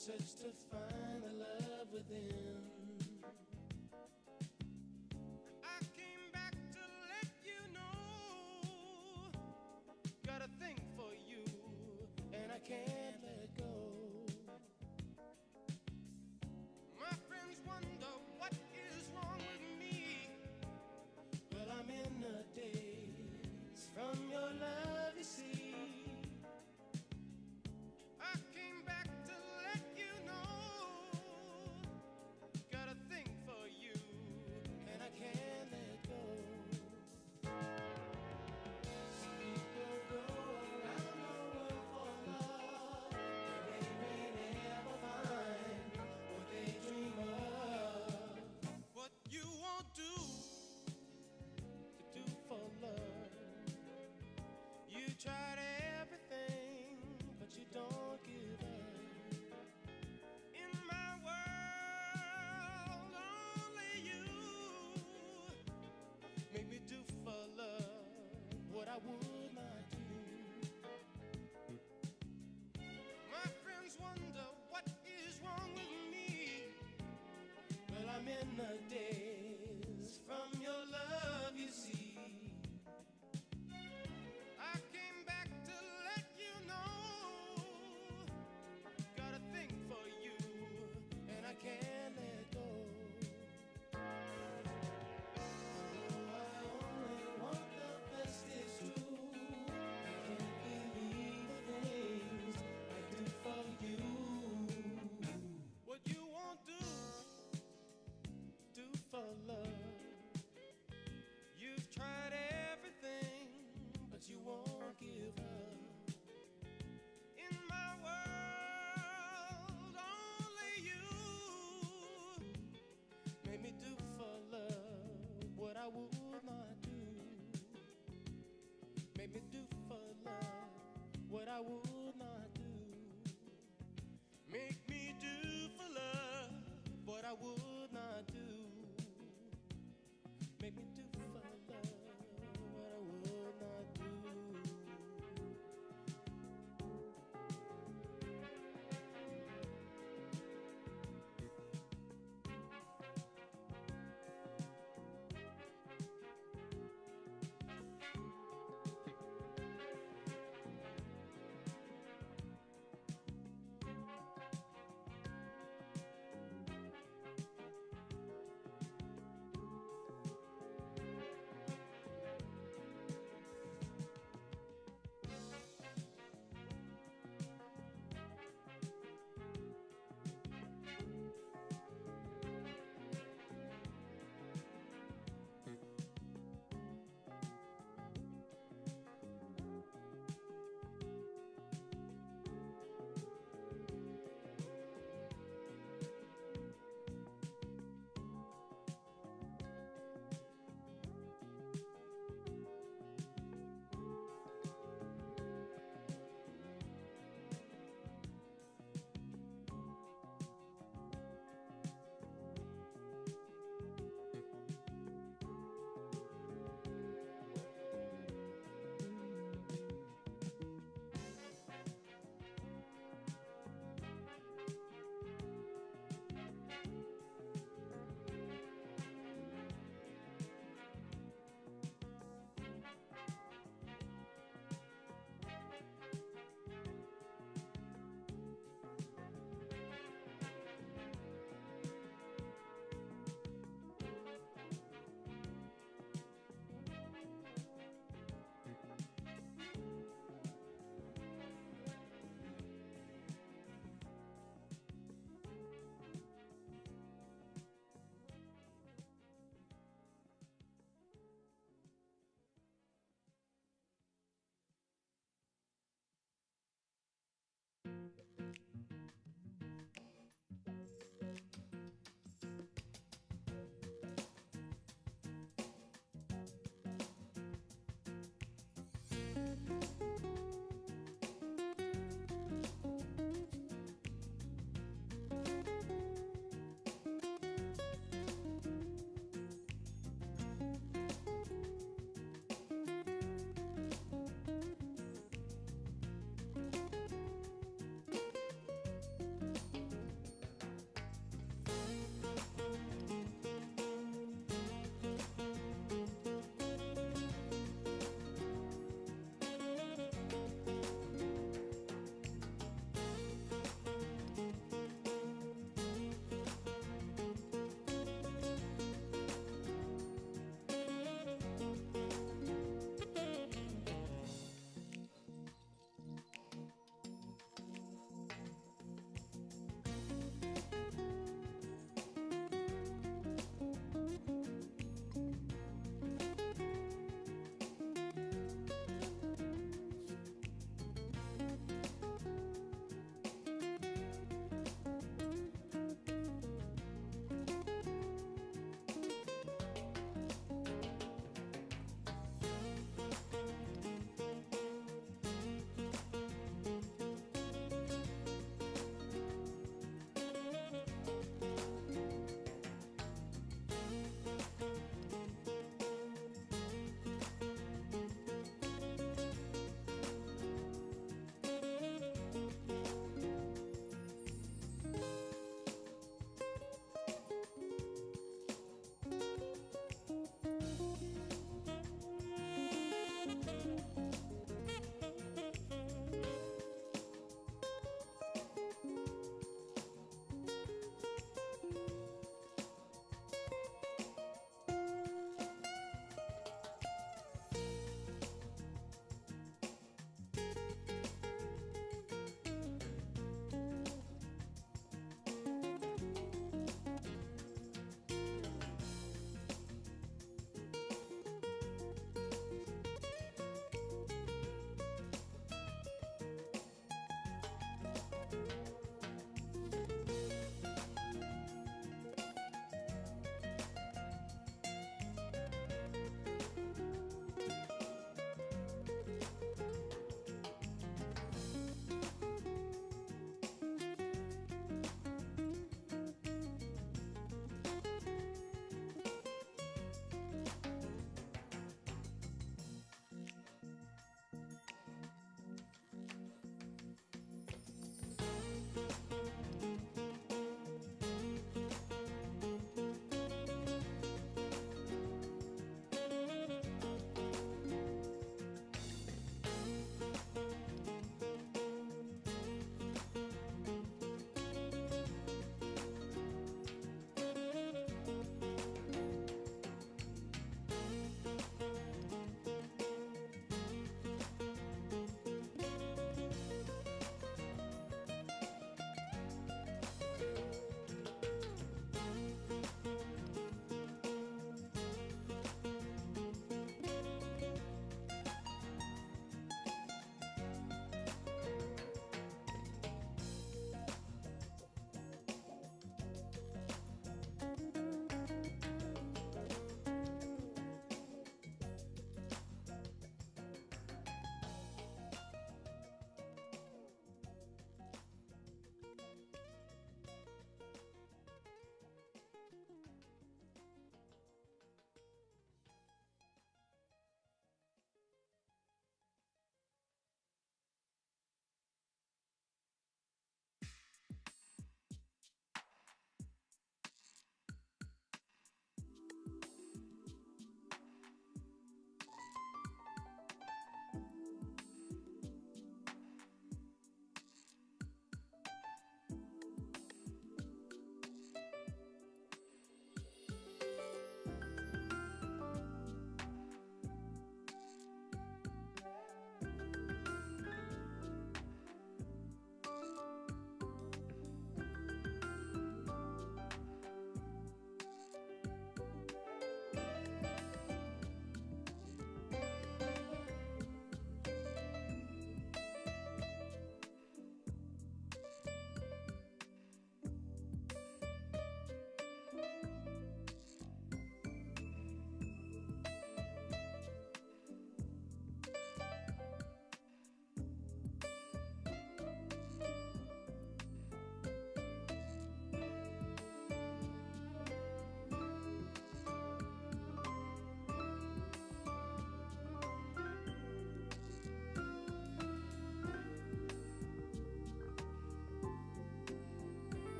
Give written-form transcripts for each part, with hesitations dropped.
search to find the love within. I came back to let you know, got a thing for you, and I can't let go. My friends wonder what is wrong with me. Well, I'm in the daze from your love, you see. I came back to let you know, got a thing for you, and I can't let go. Some people go around the world for love, but they may never find what they dream of. What you won't do to do for love, you tried everything, but you don't give up. In my world, only you make me do for love what I would not do. My friends wonder what is wrong with me. Well, I'm in the daze from your love, you see. I came back to let you know, got a thing for you, and I can't let go. Oh, I only want the best, it's true. I can't believe the things I do for you. What you won't do for love. You've tried everything, but you won't give up. In my world, only you made me do for love what I would not do. Made me do for love what I would not do. Make me do for love what I would not do. Make me do for love what I would not do.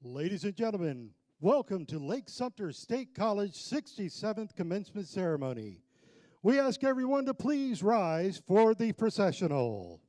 Ladies and gentlemen, welcome to Lake-Sumter State College 67th Commencement Ceremony. We ask everyone to please rise for the processional.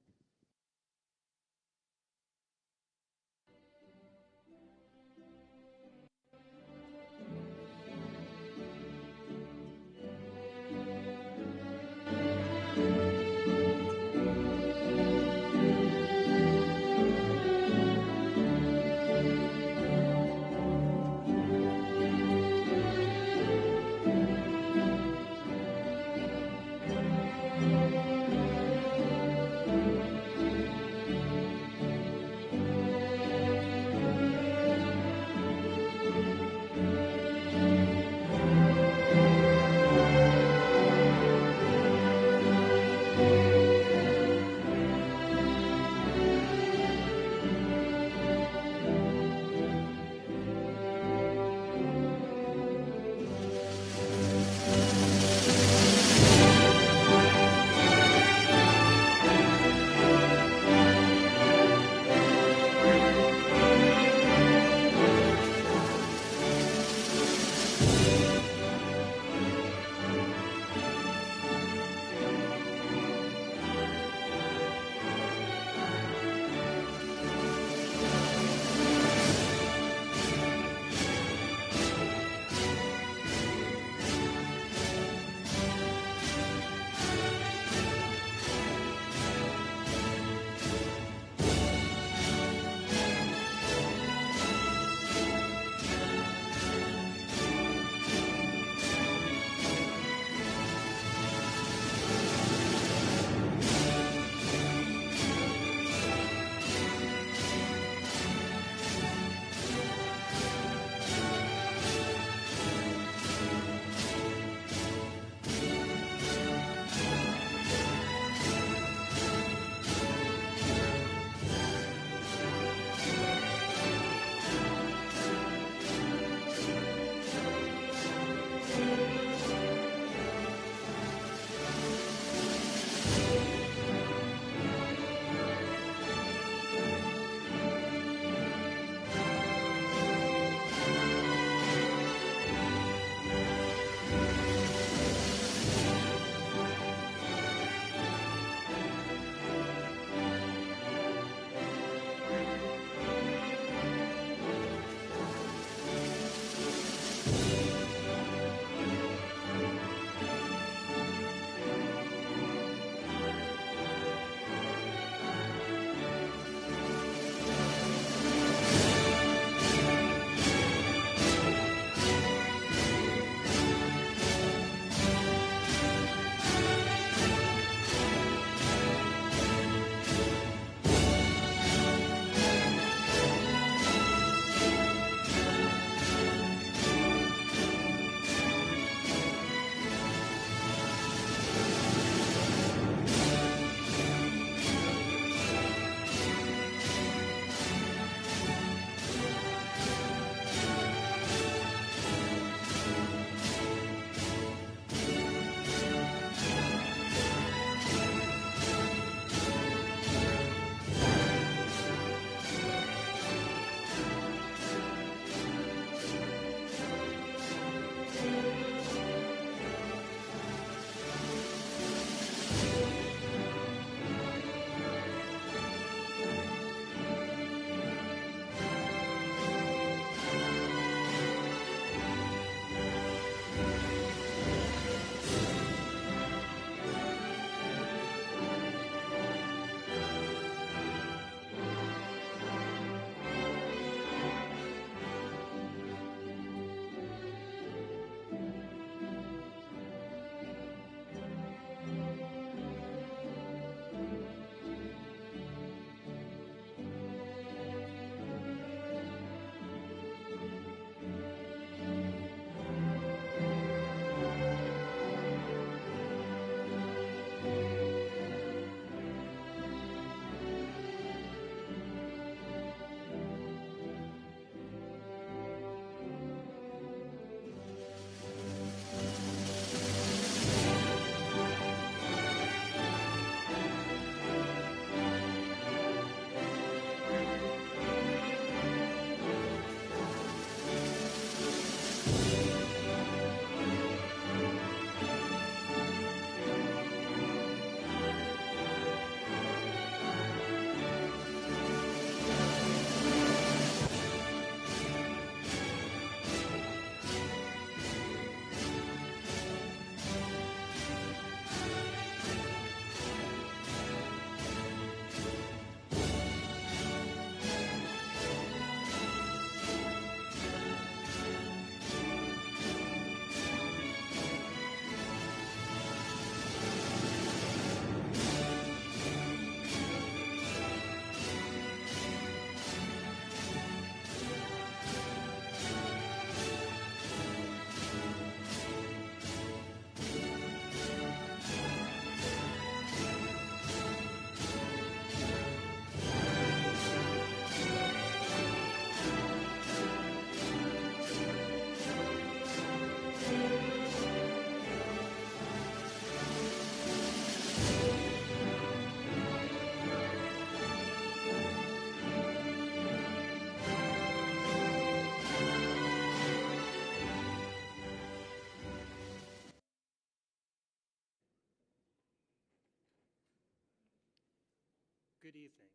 Good evening,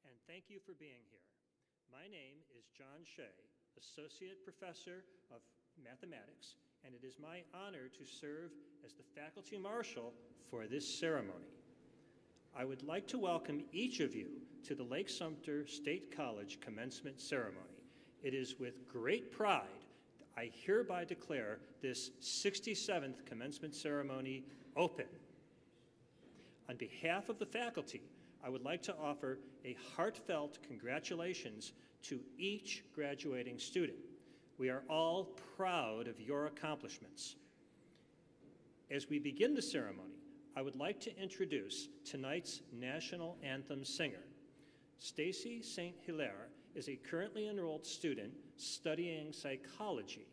and thank you for being here. My name is John Shea, Associate Professor of Mathematics, and it is my honor to serve as the Faculty Marshal for this ceremony. I would like to welcome each of you to the Lake-Sumter State College Commencement Ceremony. It is with great pride I hereby declare this 67th Commencement Ceremony open. On behalf of the faculty, I would like to offer a heartfelt congratulations to each graduating student. We are all proud of your accomplishments. As we begin the ceremony, I would like to introduce tonight's national anthem singer. Stacy St. Hilaire is a currently enrolled student studying psychology.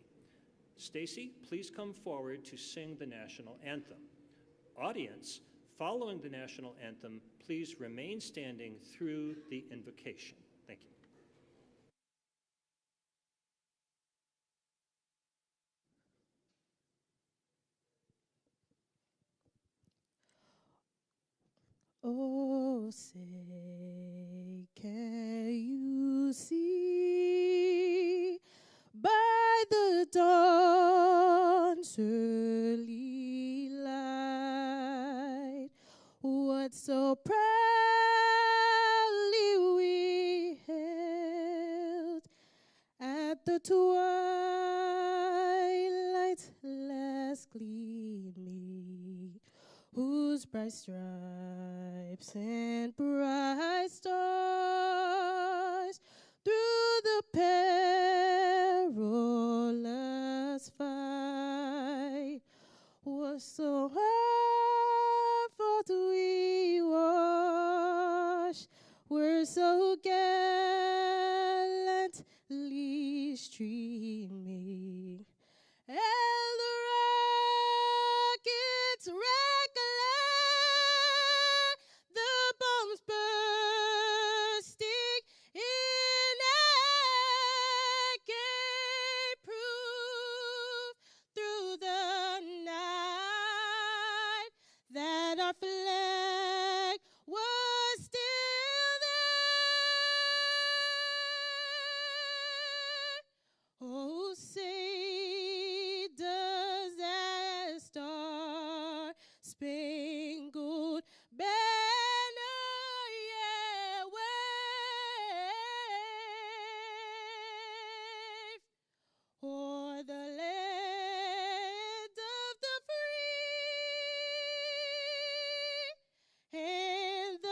Stacy, please come forward to sing the national anthem. Audience, following the national anthem, please remain standing through the invocation. Thank you. Oh, say, can you see by the dawn's early light what so proudly we hailed at the twilight's last gleaming, whose bright stripes and bright stars through the perilous fight was so hard fought we washed, were so gallantly streaming, and the rockets recollect the bombs bursting in air gave proof through the night that our flag was still there. Oh, say does that star-spangled banner yet wave o'er the land of the free and the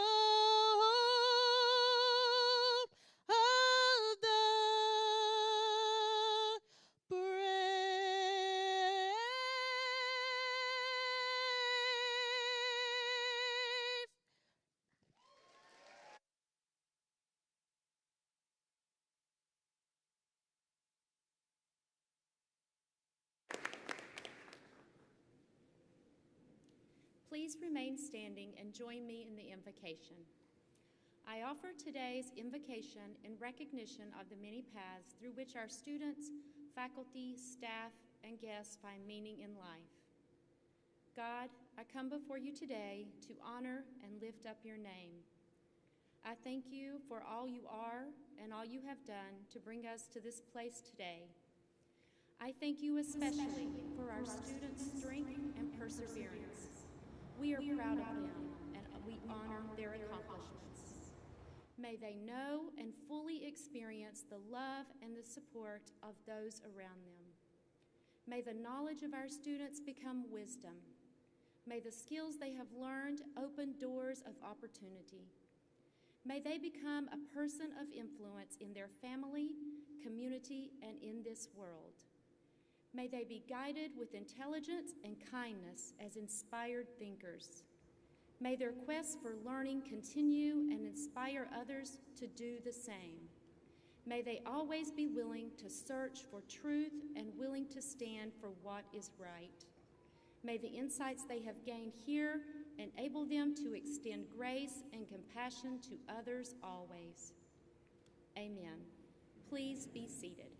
home of the brave. Please remain standing and join me in the invocation. I offer today's invocation in recognition of the many paths through which our students, faculty, staff, and guests find meaning in life. God, I come before you today to honor and lift up your name. I thank you for all you are and all you have done to bring us to this place today. I thank you especially for our students' strength and perseverance. We are proud of them, and we honor their accomplishments. May they know and fully experience the love and the support of those around them. May the knowledge of our students become wisdom. May the skills they have learned open doors of opportunity. May they become a person of influence in their family, community, and in this world. May they be guided with intelligence and kindness as inspired thinkers. May their quest for learning continue and inspire others to do the same. May they always be willing to search for truth and willing to stand for what is right. May the insights they have gained here enable them to extend grace and compassion to others always. Amen. Please be seated.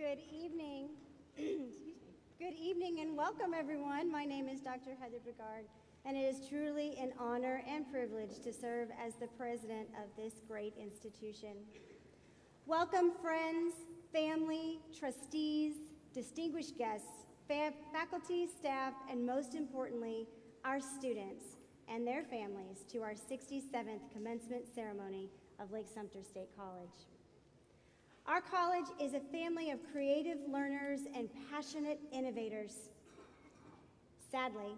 Good evening. Excuse me. Good evening and welcome, everyone. My name is Dr. Heather Brigard, and it is truly an honor and privilege to serve as the president of this great institution. Welcome, friends, family, trustees, distinguished guests, faculty, staff, and most importantly, our students and their families to our 67th commencement ceremony of Lake-Sumter State College. Our college is a family of creative learners and passionate innovators. Sadly,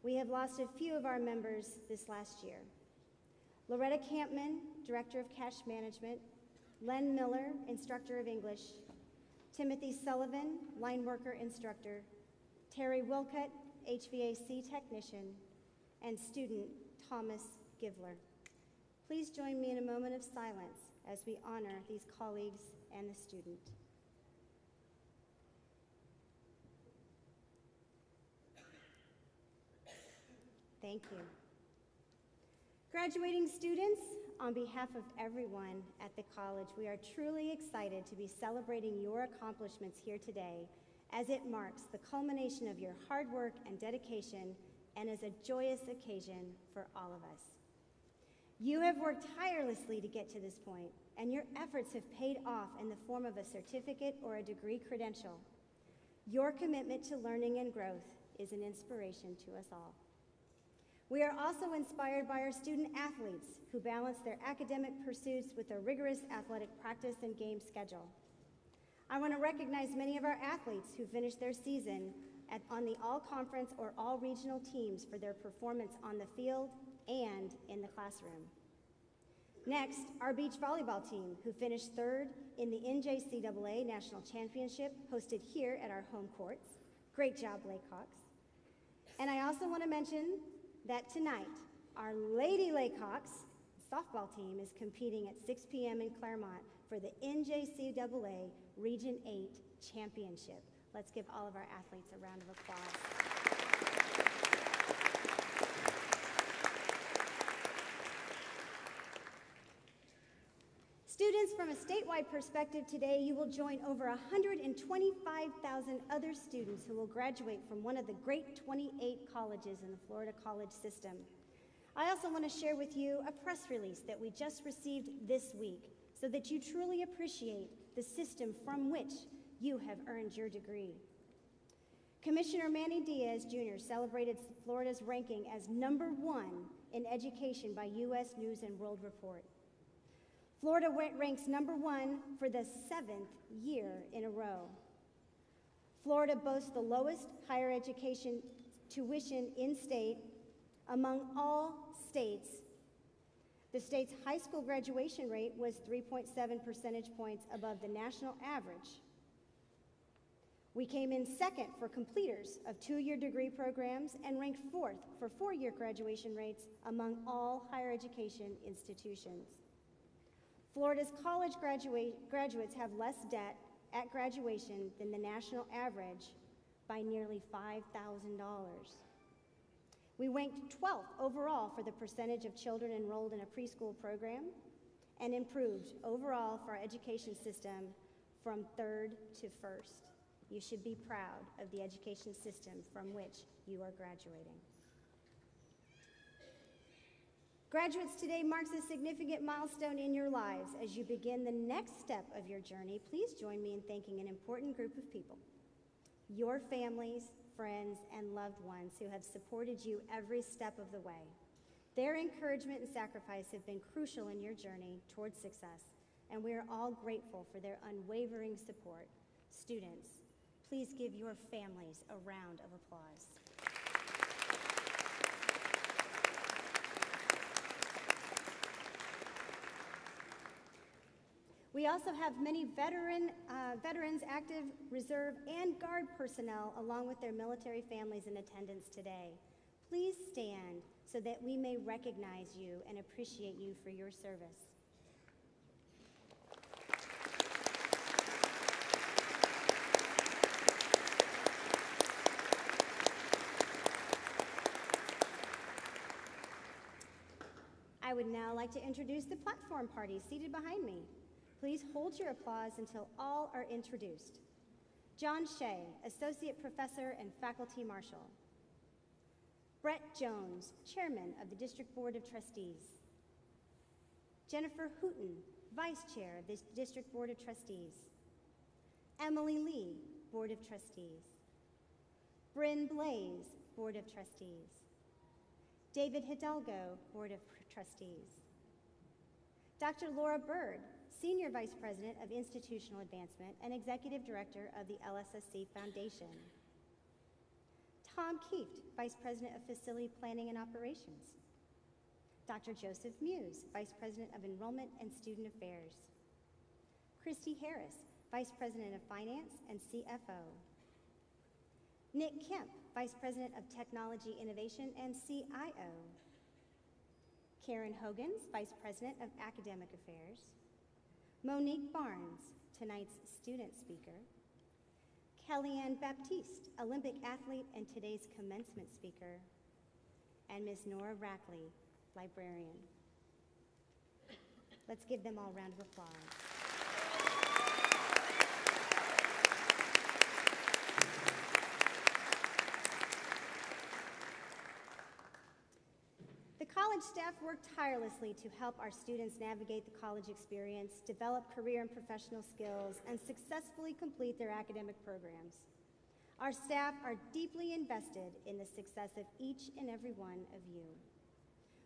we have lost a few of our members this last year. Loretta Campman, Director of Cash Management, Len Miller, Instructor of English, Timothy Sullivan, Line Worker Instructor, Terry Wilcutt, HVAC Technician, and student Thomas Givler. Please join me in a moment of silence as we honor these colleagues and the student. Thank you. Graduating students, on behalf of everyone at the college, we are truly excited to be celebrating your accomplishments here today as it marks the culmination of your hard work and dedication and is a joyous occasion for all of us. You have worked tirelessly to get to this point, and your efforts have paid off in the form of a certificate or a degree credential. Your commitment to learning and growth is an inspiration to us all. We are also inspired by our student athletes who balance their academic pursuits with a rigorous athletic practice and game schedule. I want to recognize many of our athletes who finished their season on the all-conference or all-regional teams for their performance on the field and in the classroom. Next, our beach volleyball team, who finished third in the NJCAA National Championship hosted here at our home courts. Great job, Lakehawks. And I also want to mention that tonight, our Lady Lakehawks softball team is competing at 6 p.m. in Claremont for the NJCAA Region 8 Championship. Let's give all of our athletes a round of applause. Students, from a statewide perspective today, you will join over 125,000 other students who will graduate from one of the great 28 colleges in the Florida college system. I also want to share with you a press release that we just received this week so that you truly appreciate the system from which you have earned your degree. Commissioner Manny Diaz Jr. celebrated Florida's ranking as #1 in education by U.S. News and World Report. Florida ranks #1 for the 7th year in a row. Florida boasts the lowest higher education tuition in state among all states. The state's high school graduation rate was 3.7 percentage points above the national average. We came in second for completers of 2-year degree programs and ranked 4th for 4-year graduation rates among all higher education institutions. Florida's college graduates have less debt at graduation than the national average by nearly $5,000. We ranked 12th overall for the percentage of children enrolled in a preschool program and improved overall for our education system from 3rd to 1st. You should be proud of the education system from which you are graduating. Graduates, today marks a significant milestone in your lives. As you begin the next step of your journey, please join me in thanking an important group of people, your families, friends, and loved ones who have supported you every step of the way. Their encouragement and sacrifice have been crucial in your journey towards success, and we are all grateful for their unwavering support. Students, please give your families a round of applause. We also have many veterans, active, reserve, and guard personnel, along with their military families in attendance today. Please stand so that we may recognize you and appreciate you for your service. I would now like to introduce the platform party seated behind me. Please hold your applause until all are introduced. John Shea, Associate Professor and Faculty Marshal. Brett Jones, Chairman of the District Board of Trustees. Jennifer Hooten, Vice Chair of the District Board of Trustees. Emily Lee, Board of Trustees. Bryn Blaze, Board of Trustees. David Hidalgo, Board of Trustees. Dr. Laura Bird, Senior Vice President of Institutional Advancement and Executive Director of the LSSC Foundation. Tom Kieft, Vice President of Facility Planning and Operations. Dr. Joseph Muse, Vice President of Enrollment and Student Affairs. Christy Harris, Vice President of Finance and CFO. Nick Kemp, Vice President of Technology Innovation and CIO. Karen Hogans, Vice President of Academic Affairs. Monique Barnes, tonight's student speaker. Kellyanne Baptiste, Olympic athlete and today's commencement speaker. And Ms. Nora Rackley, librarian. Let's give them all a round of applause. The college staff worked tirelessly to help our students navigate the college experience, develop career and professional skills, and successfully complete their academic programs. Our staff are deeply invested in the success of each and every one of you.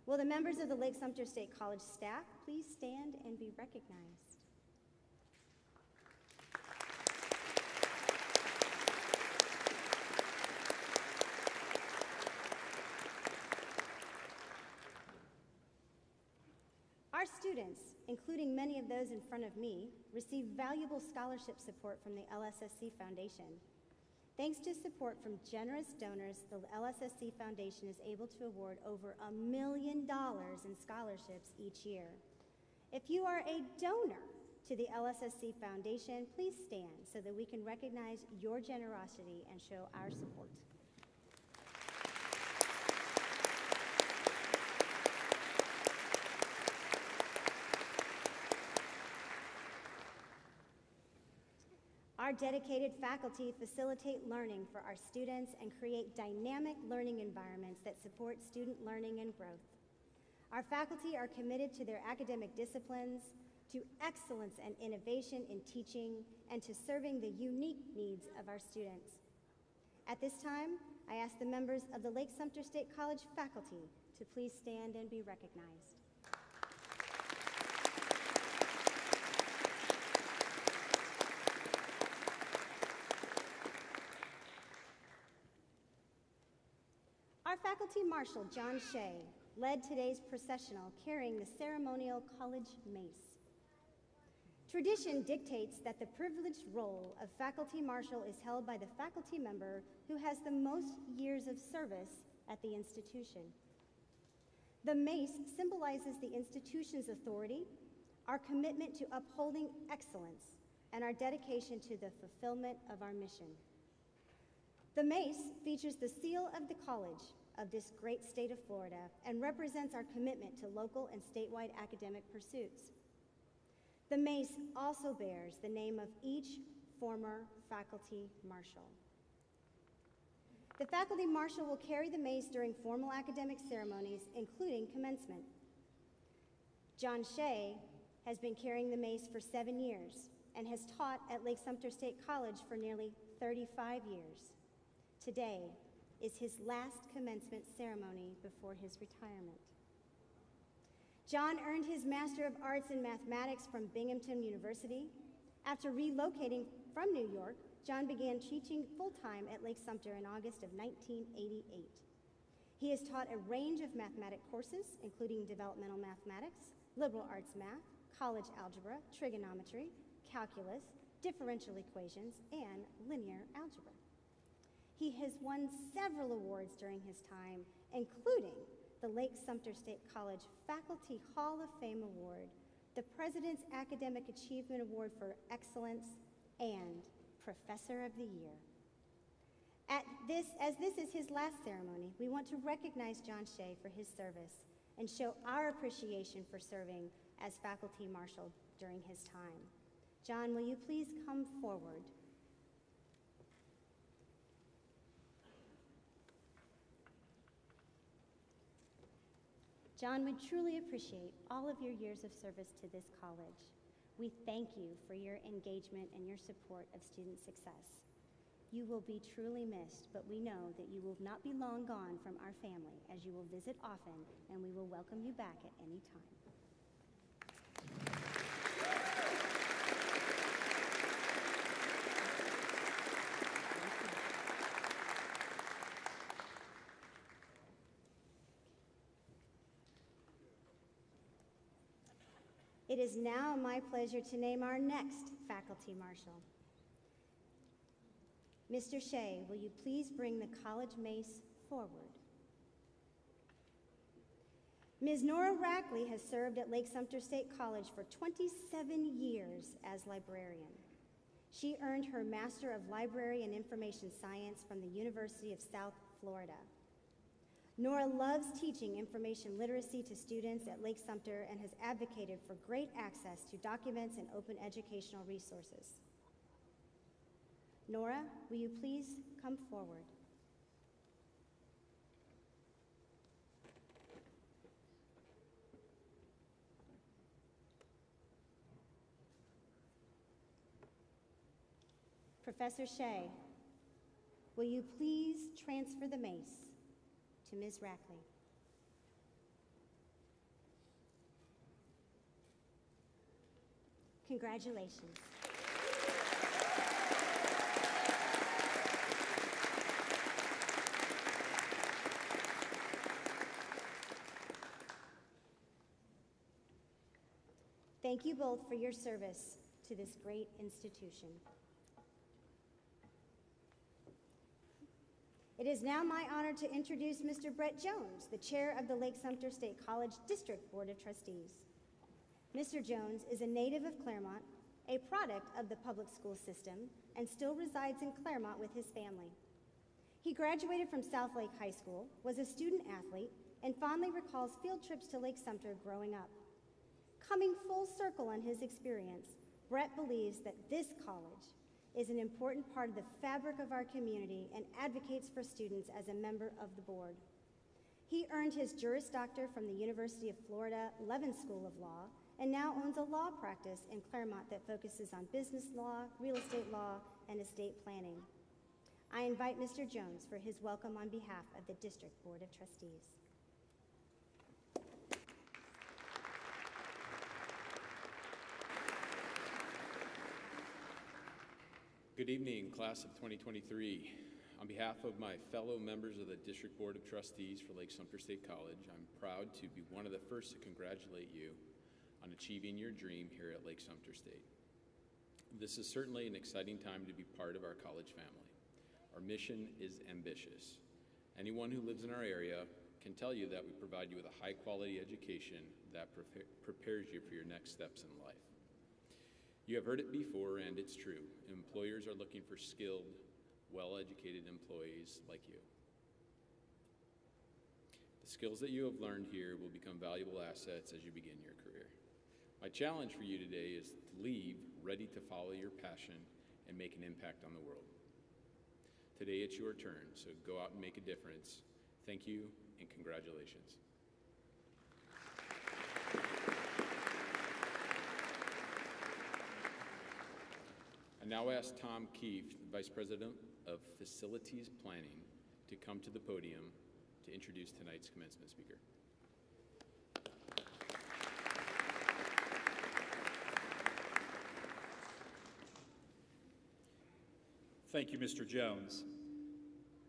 Will the members of the Lake-Sumter State College staff please stand and be recognized? Our students, including many of those in front of me, receive valuable scholarship support from the LSSC Foundation. Thanks to support from generous donors, the LSSC Foundation is able to award over $1 million in scholarships each year. If you are a donor to the LSSC Foundation, please stand so that we can recognize your generosity and show our support. Our dedicated faculty facilitate learning for our students and create dynamic learning environments that support student learning and growth. Our faculty are committed to their academic disciplines, to excellence and innovation in teaching, and to serving the unique needs of our students. At this time, I ask the members of the Lake-Sumter State College faculty to please stand and be recognized. Our faculty marshal, John Shea, led today's processional carrying the ceremonial college mace. Tradition dictates that the privileged role of faculty marshal is held by the faculty member who has the most years of service at the institution. The mace symbolizes the institution's authority, our commitment to upholding excellence, and our dedication to the fulfillment of our mission. The mace features the seal of the college of this great state of Florida and represents our commitment to local and statewide academic pursuits. The mace also bears the name of each former faculty marshal. The faculty marshal will carry the mace during formal academic ceremonies, including commencement. John Shea has been carrying the mace for 7 years and has taught at Lake-Sumter State College for nearly 35 years. Today is his last commencement ceremony before his retirement. John earned his Master of Arts in Mathematics from Binghamton University. After relocating from New York, John began teaching full-time at Lake-Sumter in August of 1988. He has taught a range of mathematic courses, including developmental mathematics, liberal arts math, college algebra, trigonometry, calculus, differential equations, and linear algebra. He has won several awards during his time, including the Lake-Sumter State College Faculty Hall of Fame Award, the President's Academic Achievement Award for Excellence, and Professor of the Year. As this is his last ceremony, we want to recognize John Shea for his service and show our appreciation for serving as faculty marshal during his time. John, will you please come forward? John, we truly appreciate all of your years of service to this college. We thank you for your engagement and your support of student success. You will be truly missed, but we know that you will not be long gone from our family, as you will visit often, and we will welcome you back at any time. It is now my pleasure to name our next faculty marshal. Mr. Shea, will you please bring the college mace forward? Ms. Nora Rackley has served at Lake-Sumter State College for 27 years as librarian. She earned her Master of Library and Information Science from the University of South Florida. Nora loves teaching information literacy to students at Lake-Sumter and has advocated for great access to documents and open educational resources. Nora, will you please come forward? Professor Shea, will you please transfer the mace to Ms. Rackley? Congratulations. Thank you both for your service to this great institution. It is now my honor to introduce Mr. Brett Jones, the chair of the Lake-Sumter State College District Board of Trustees. Mr. Jones is a native of Claremont, a product of the public school system, and still resides in Claremont with his family. He graduated from South Lake High School, was a student athlete, and fondly recalls field trips to Lake-Sumter growing up. Coming full circle on his experience, Brett believes that this college is an important part of the fabric of our community and advocates for students as a member of the board. He earned his Juris Doctor from the University of Florida Levin School of Law and now owns a law practice in Claremont that focuses on business law, real estate law, and estate planning. I invite Mr. Jones for his welcome on behalf of the District Board of Trustees. Good evening, class of 2023. On behalf of my fellow members of the District Board of Trustees for Lake-Sumter State College, I'm proud to be one of the first to congratulate you on achieving your dream here at Lake-Sumter State. This is certainly an exciting time to be part of our college family. Our mission is ambitious. Anyone who lives in our area can tell you that we provide you with a high-quality education that prepares you for your next steps in life. You have heard it before, and it's true. Employers are looking for skilled, well-educated employees like you. The skills that you have learned here will become valuable assets as you begin your career. My challenge for you today is to leave ready to follow your passion and make an impact on the world. Today it's your turn, so go out and make a difference. Thank you, and congratulations. I now ask Tom Keefe, Vice President of Facilities Planning, to come to the podium to introduce tonight's commencement speaker. Thank you, Mr. Jones.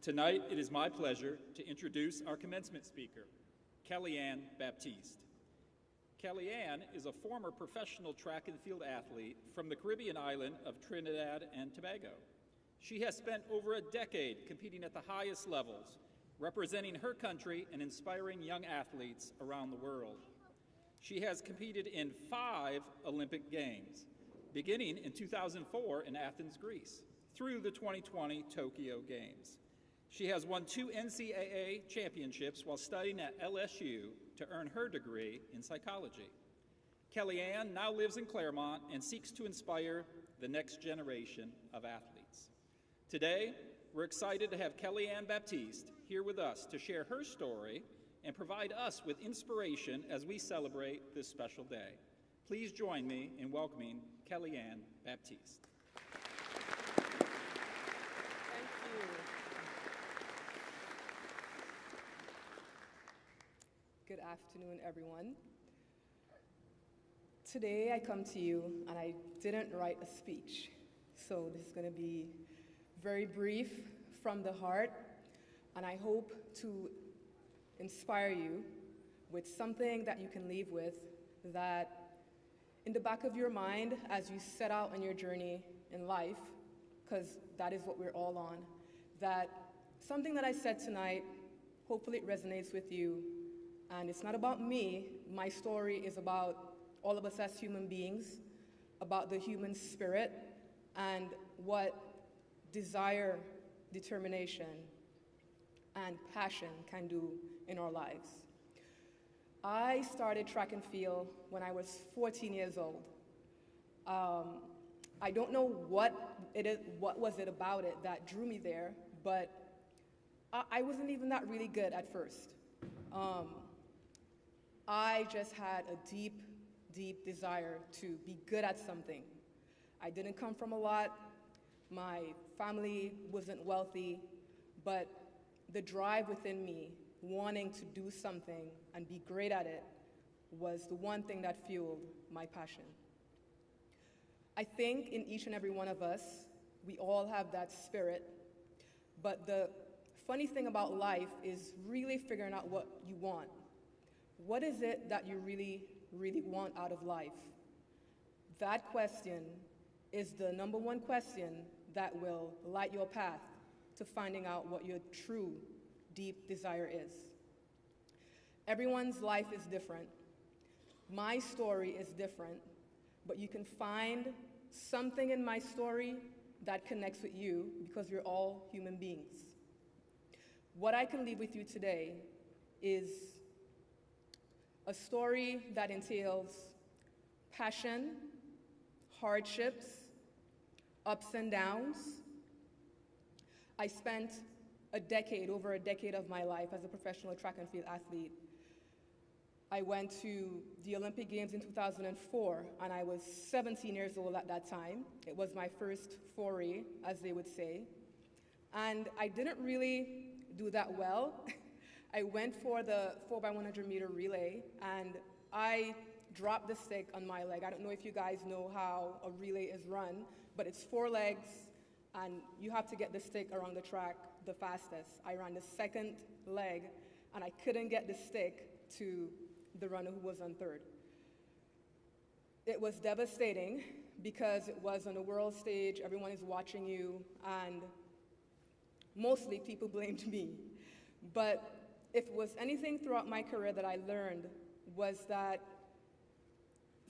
Tonight, it is my pleasure to introduce our commencement speaker, Kellyanne Baptiste. Kellyanne is a former professional track and field athlete from the Caribbean island of Trinidad and Tobago. She has spent over a decade competing at the highest levels, representing her country and inspiring young athletes around the world. She has competed in 5 Olympic Games, beginning in 2004 in Athens, Greece, through the 2020 Tokyo Games. She has won 2 NCAA championships while studying at LSU to earn her degree in psychology. Kellyanne now lives in Claremont and seeks to inspire the next generation of athletes. Today, we're excited to have Kellyanne Baptiste here with us to share her story and provide us with inspiration as we celebrate this special day. Please join me in welcoming Kellyanne Baptiste. Thank you. Good afternoon, everyone. Today I come to you and I didn't write a speech, so this is going to be very brief from the heart, and I hope to inspire you with something that you can leave with, that in the back of your mind as you set out on your journey in life, because that is what we're all on, that something that I said tonight, hopefully it resonates with you. And it's not about me. My story is about all of us as human beings, about the human spirit, and what desire, determination, and passion can do in our lives. I started track and field when I was 14 years old. I don't know what was it about it that drew me there, but I wasn't even that really good at first. I just had a deep, deep desire to be good at something. I didn't come from a lot. My family wasn't wealthy, but the drive within me, wanting to do something and be great at it, was the one thing that fueled my passion. I think in each and every one of us, we all have that spirit, but the funny thing about life is really figuring out what you want. What is it that you really, really want out of life? That question is the number one question that will light your path to finding out what your true, deep desire is. Everyone's life is different. My story is different, but you can find something in my story that connects with you because we're all human beings. What I can leave with you today is a story that entails passion, hardships, ups and downs. I spent over a decade of my life as a professional track and field athlete. I went to the Olympic Games in 2004, and I was 17 years old at that time. It was my first foray, as they would say. And I didn't really do that well. I went for the 4x100 meter relay, and I dropped the stick on my leg. I don't know if you guys know how a relay is run, but it's 4 legs, and you have to get the stick around the track the fastest. I ran the second leg, and I couldn't get the stick to the runner who was on third. It was devastating because it was on a world stage, everyone is watching you, and mostly people blamed me. But if it was anything throughout my career that I learned, was that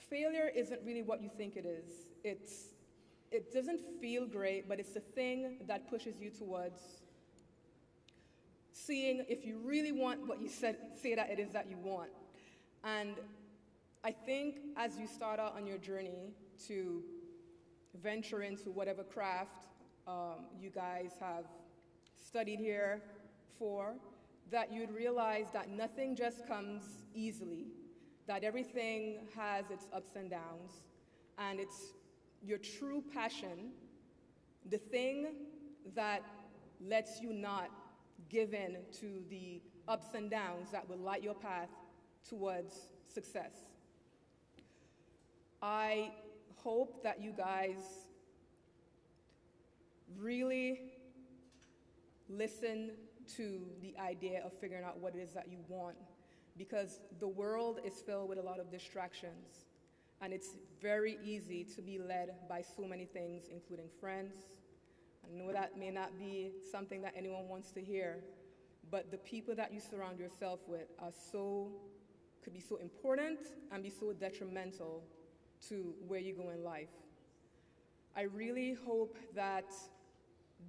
failure isn't really what you think it is. It doesn't feel great, but it's the thing that pushes you towards seeing if you really want what you say that it is that you want. And I think as you start out on your journey to venture into whatever craft you guys have studied here for, that you'd realize that nothing just comes easily, that everything has its ups and downs, and it's your true passion, the thing that lets you not give in to the ups and downs that will light your path towards success. I hope that you guys really listen to the idea of figuring out what it is that you want, because the world is filled with a lot of distractions, and it's very easy to be led by so many things, including friends. I know that may not be something that anyone wants to hear, but the people that you surround yourself with could be so important and be so detrimental to where you go in life. I really hope that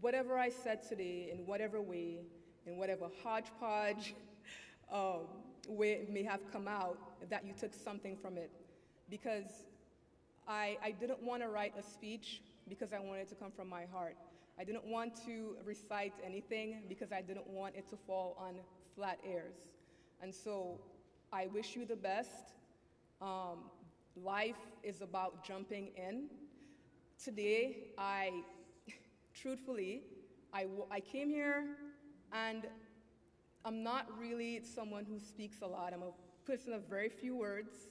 whatever I said today, in whatever way, in whatever hodgepodge way it may have come out, that you took something from it. Because I didn't want to write a speech because I wanted it to come from my heart. I didn't want to recite anything because I didn't want it to fall on flat ears. And so I wish you the best. Life is about jumping in. Today, truthfully, I came here and I'm not really someone who speaks a lot. I'm a person of very few words,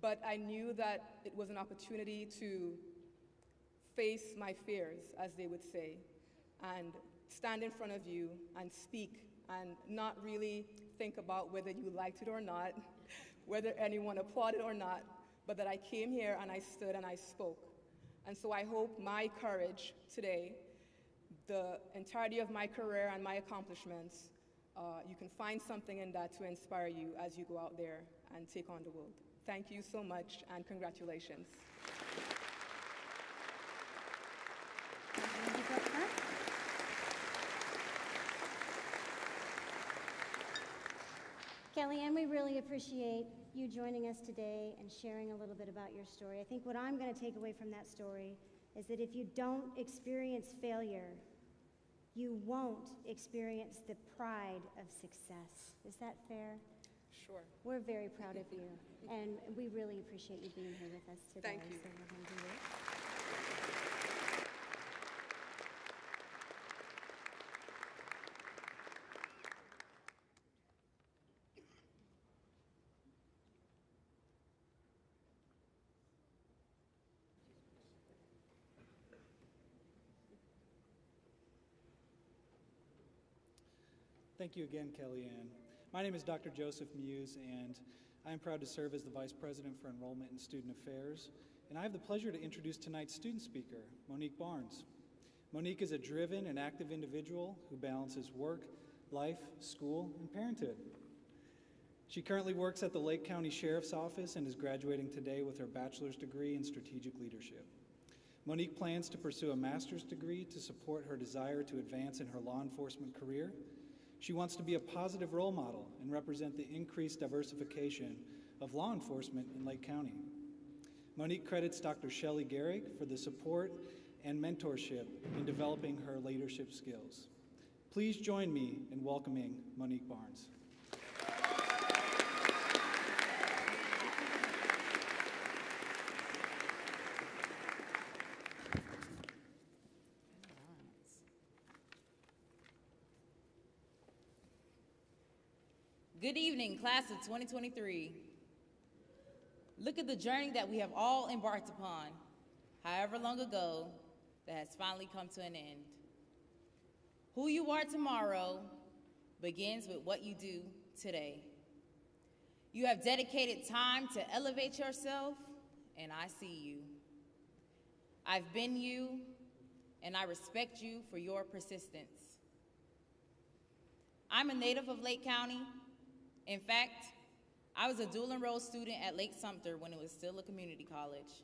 but I knew that it was an opportunity to face my fears, as they would say, and stand in front of you and speak and not really think about whether you liked it or not, whether anyone applauded or not, but that I came here and I stood and I spoke. And so I hope my courage today, the entirety of my career and my accomplishments, you can find something in that to inspire you as you go out there and take on the world. Thank you so much, and congratulations. Thank you, Brooke. Kellyanne, we really appreciate you joining us today and sharing a little bit about your story. I think what I'm going to take away from that story is that if you don't experience failure, you won't experience the pride of success. Is that fair? Sure. We're very proud of you, and we really appreciate you being here with us today. Thank you. So we're going to do it. Thank you again, Kellyanne. My name is Dr. Joseph Muse, and I am proud to serve as the Vice President for Enrollment and Student Affairs. And I have the pleasure to introduce tonight's student speaker, Monique Barnes. Monique is a driven and active individual who balances work, life, school, and parenthood. She currently works at the Lake County Sheriff's Office and is graduating today with her bachelor's degree in strategic leadership. Monique plans to pursue a master's degree to support her desire to advance in her law enforcement career. She wants to be a positive role model and represent the increased diversification of law enforcement in Lake County. Monique credits Dr. Shelley Garrick for the support and mentorship in developing her leadership skills. Please join me in welcoming Monique Barnes. Good evening, class of 2023. Look at the journey that we have all embarked upon, however long ago, that has finally come to an end. Who you are tomorrow begins with what you do today. You have dedicated time to elevate yourself, and I see you. I've been you, and I respect you for your persistence. I'm a native of Lake County. In fact, I was a dual enrolled student at Lake-Sumter when it was still a community college,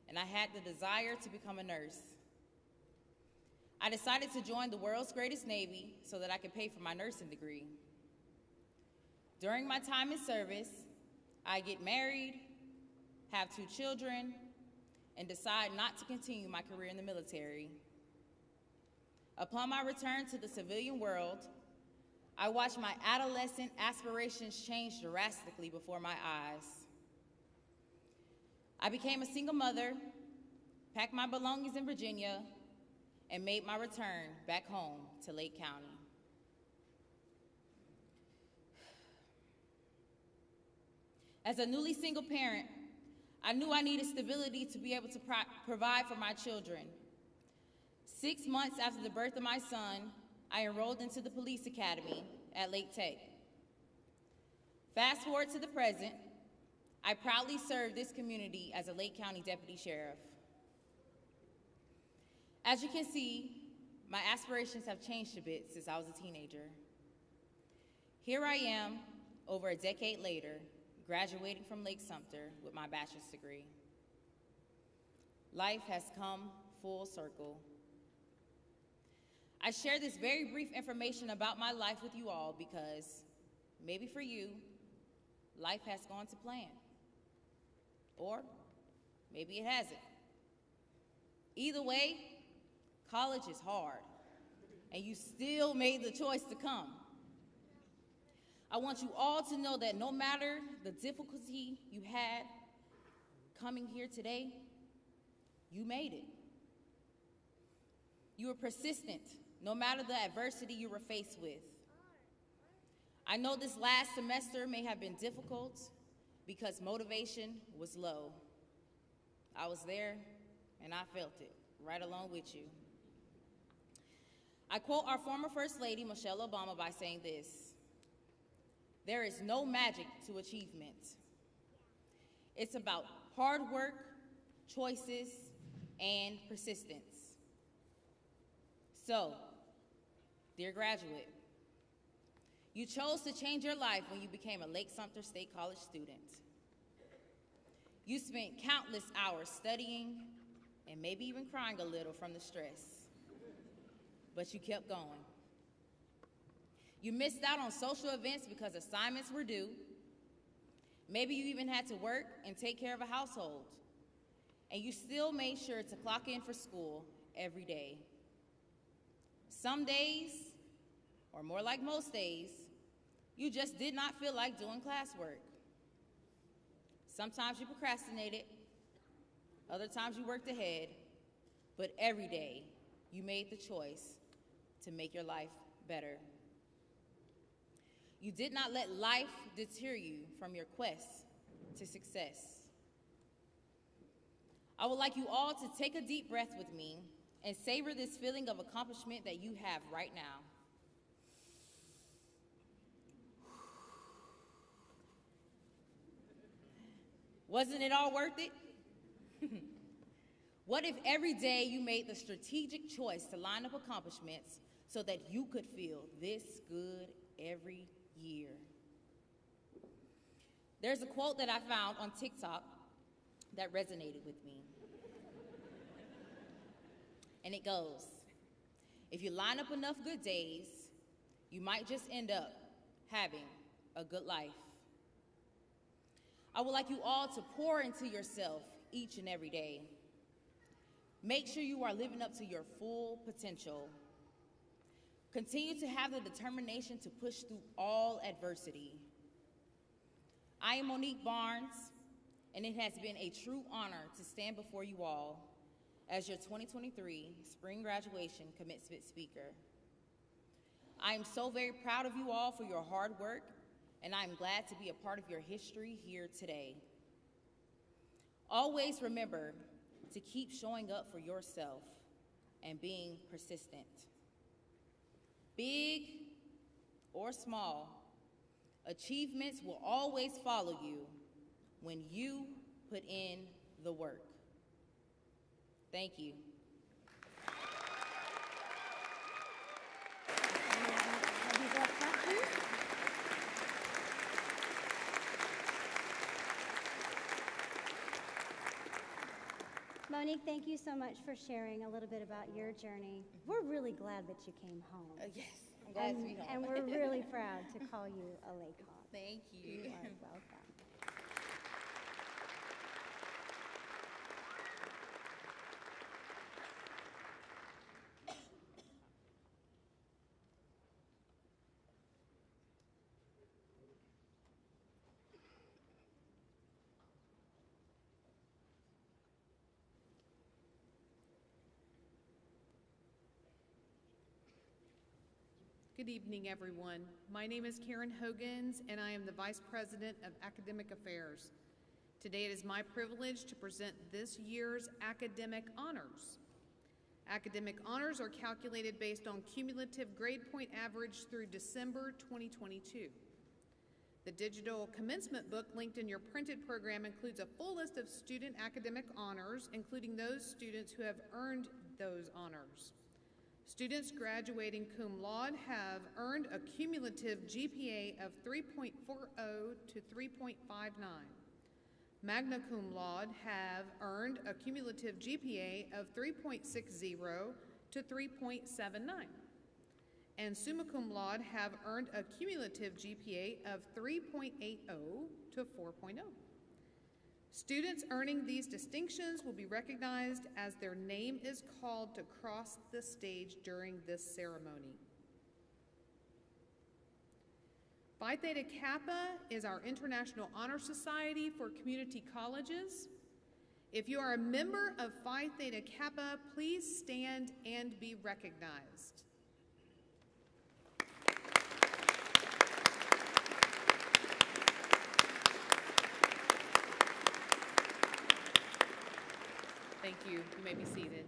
and I had the desire to become a nurse. I decided to join the world's greatest Navy so that I could pay for my nursing degree. During my time in service, I get married, have 2 children, and decide not to continue my career in the military. Upon my return to the civilian world, I watched my adolescent aspirations change drastically before my eyes. I became a single mother, packed my belongings in Virginia, and made my return back home to Lake County. As a newly single parent, I knew I needed stability to be able to provide for my children. 6 months after the birth of my son, I enrolled into the police academy at Lake Tech. Fast forward to the present, I proudly serve this community as a Lake County Deputy Sheriff. As you can see, my aspirations have changed a bit since I was a teenager. Here I am, over a decade later, graduating from Lake-Sumter with my bachelor's degree. Life has come full circle. I share this very brief information about my life with you all because, maybe for you, life has gone to plan. Or maybe it hasn't. Either way, college is hard, and you still made the choice to come. I want you all to know that no matter the difficulty you had coming here today, you made it. You were persistent, no matter the adversity you were faced with. I know this last semester may have been difficult because motivation was low. I was there, and I felt it, right along with you. I quote our former First Lady, Michelle Obama, by saying this: "There is no magic to achievement. It's about hard work, choices, and persistence." So, dear graduate, you chose to change your life when you became a Lake-Sumter State College student. You spent countless hours studying and maybe even crying a little from the stress, but you kept going. You missed out on social events because assignments were due. Maybe you even had to work and take care of a household, and you still made sure to clock in for school every day. Some days, or more like most days, you just did not feel like doing classwork. Sometimes you procrastinated, other times you worked ahead, but every day you made the choice to make your life better. You did not let life deter you from your quest to success. I would like you all to take a deep breath with me and savor this feeling of accomplishment that you have right now. Wasn't it all worth it? What if every day you made the strategic choice to line up accomplishments so that you could feel this good every year? There's a quote that I found on TikTok that resonated with me. And it goes, "If you line up enough good days, you might just end up having a good life." I would like you all to pour into yourself each and every day. Make sure you are living up to your full potential. Continue to have the determination to push through all adversity. I am Monique Barnes, and it has been a true honor to stand before you all as your 2023 spring graduation commencement speaker. I am so very proud of you all for your hard work, and I am glad to be a part of your history here today. Always remember to keep showing up for yourself and being persistent. Big or small, achievements will always follow you when you put in the work. Thank you. Monique, thank you so much for sharing a little bit about your journey. We're really glad that you came home. Yes, I'm glad to be home. And we're really proud to call you a Lake Hawk. Thank you. You are welcome. Good evening, everyone. My name is Karen Hogans, and I am the Vice President of Academic Affairs. Today it is my privilege to present this year's academic honors. Academic honors are calculated based on cumulative grade point average through December 2022. The digital commencement book linked in your printed program includes a full list of student academic honors, including those students who have earned those honors. Students graduating cum laude have earned a cumulative GPA of 3.40 to 3.59. Magna cum laude have earned a cumulative GPA of 3.60 to 3.79. And summa cum laude have earned a cumulative GPA of 3.80 to 4.0. Students earning these distinctions will be recognized as their name is called to cross the stage during this ceremony. Phi Theta Kappa is our International Honor Society for community colleges. If you are a member of Phi Theta Kappa, please stand and be recognized. Thank you. You may be seated.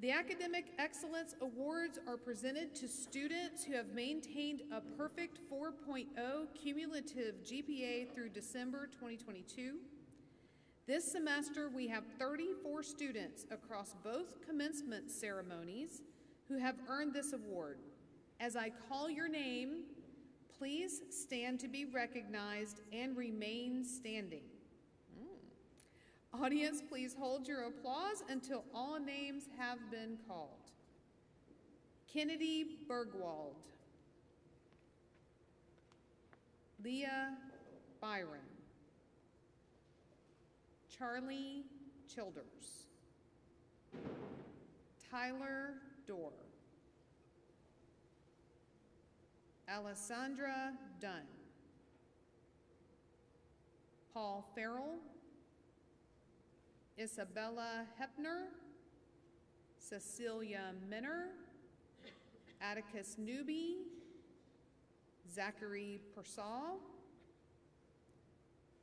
The Academic Excellence Awards are presented to students who have maintained a perfect 4.0 cumulative GPA through December 2022. This semester, we have 34 students across both commencement ceremonies who have earned this award. As I call your name, please stand to be recognized and remain standing. Audience, please hold your applause until all names have been called. Kennedy Bergwald. Leah Byron. Charlie Childers. Tyler Dorr. Alessandra Dunn. Paul Farrell. Isabella Hepner, Cecilia Minner, Atticus Newby, Zachary Persall,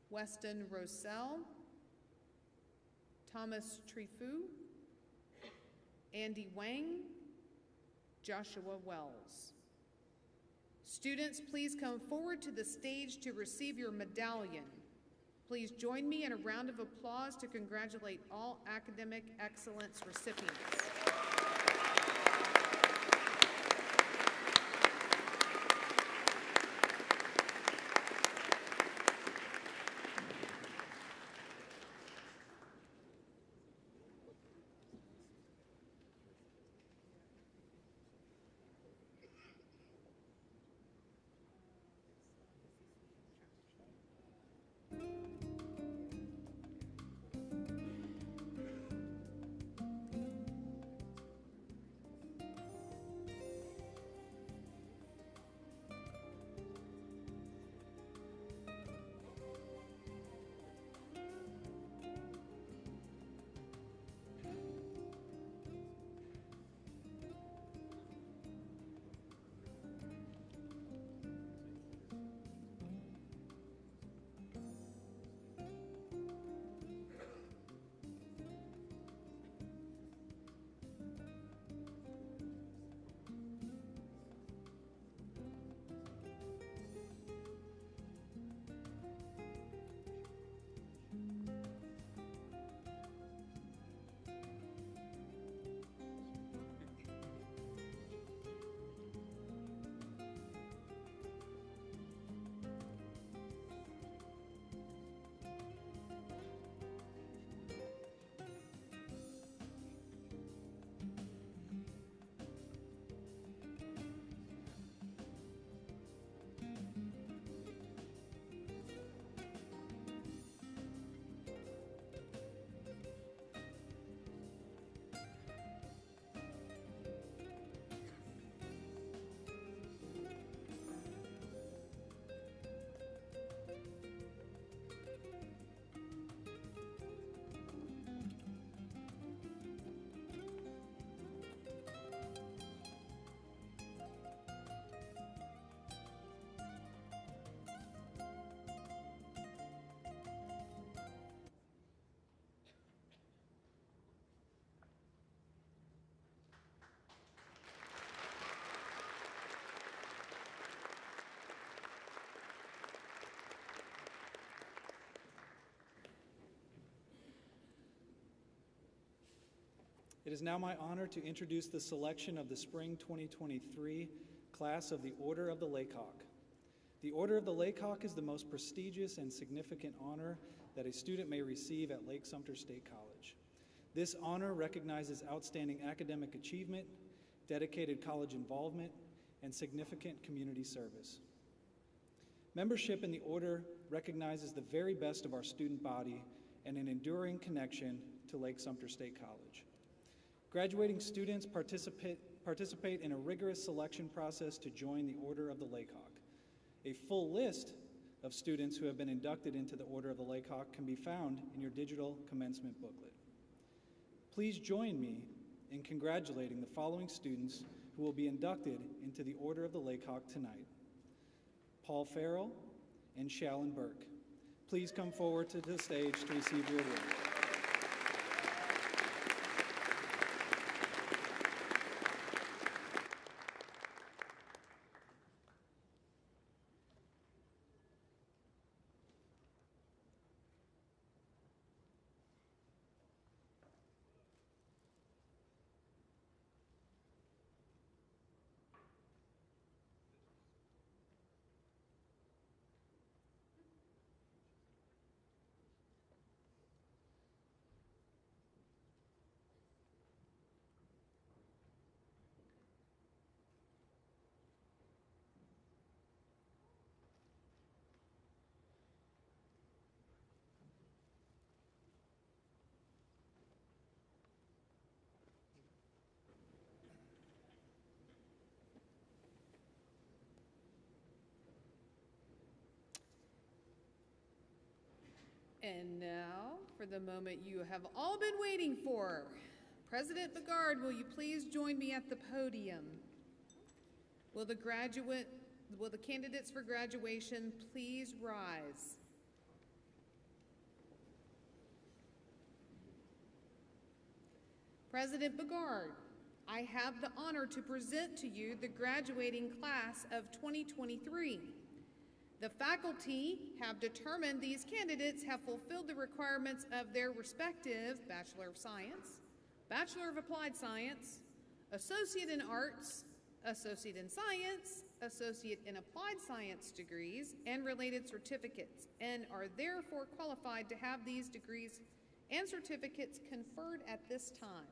Weston Rosell, Thomas Trefou, Andy Wang, Joshua Wells. Students, please come forward to the stage to receive your medallion. Please join me in a round of applause to congratulate all academic excellence recipients. It is now my honor to introduce the selection of the Spring 2023 class of the Order of the Laycock. The Order of the Laycock is the most prestigious and significant honor that a student may receive at Lake-Sumter State College. This honor recognizes outstanding academic achievement, dedicated college involvement, and significant community service. Membership in the Order recognizes the very best of our student body and an enduring connection to Lake-Sumter State College. Graduating students participate participate in a rigorous selection process to join the Order of the Laycock. A full list of students who have been inducted into the Order of the Laycock can be found in your digital commencement booklet. Please join me in congratulating the following students who will be inducted into the Order of the Laycock tonight: Paul Farrell and Shallon Burke. Please come forward to the stage to receive your award. And now, for the moment you have all been waiting for. President Begard, will you please join me at the podium? Will the candidates for graduation please rise? President Begard, I have the honor to present to you the graduating class of 2023. The faculty have determined these candidates have fulfilled the requirements of their respective Bachelor of Science, Bachelor of Applied Science, Associate in Arts, Associate in Science, Associate in Applied Science degrees, and related certificates, and are therefore qualified to have these degrees and certificates conferred at this time.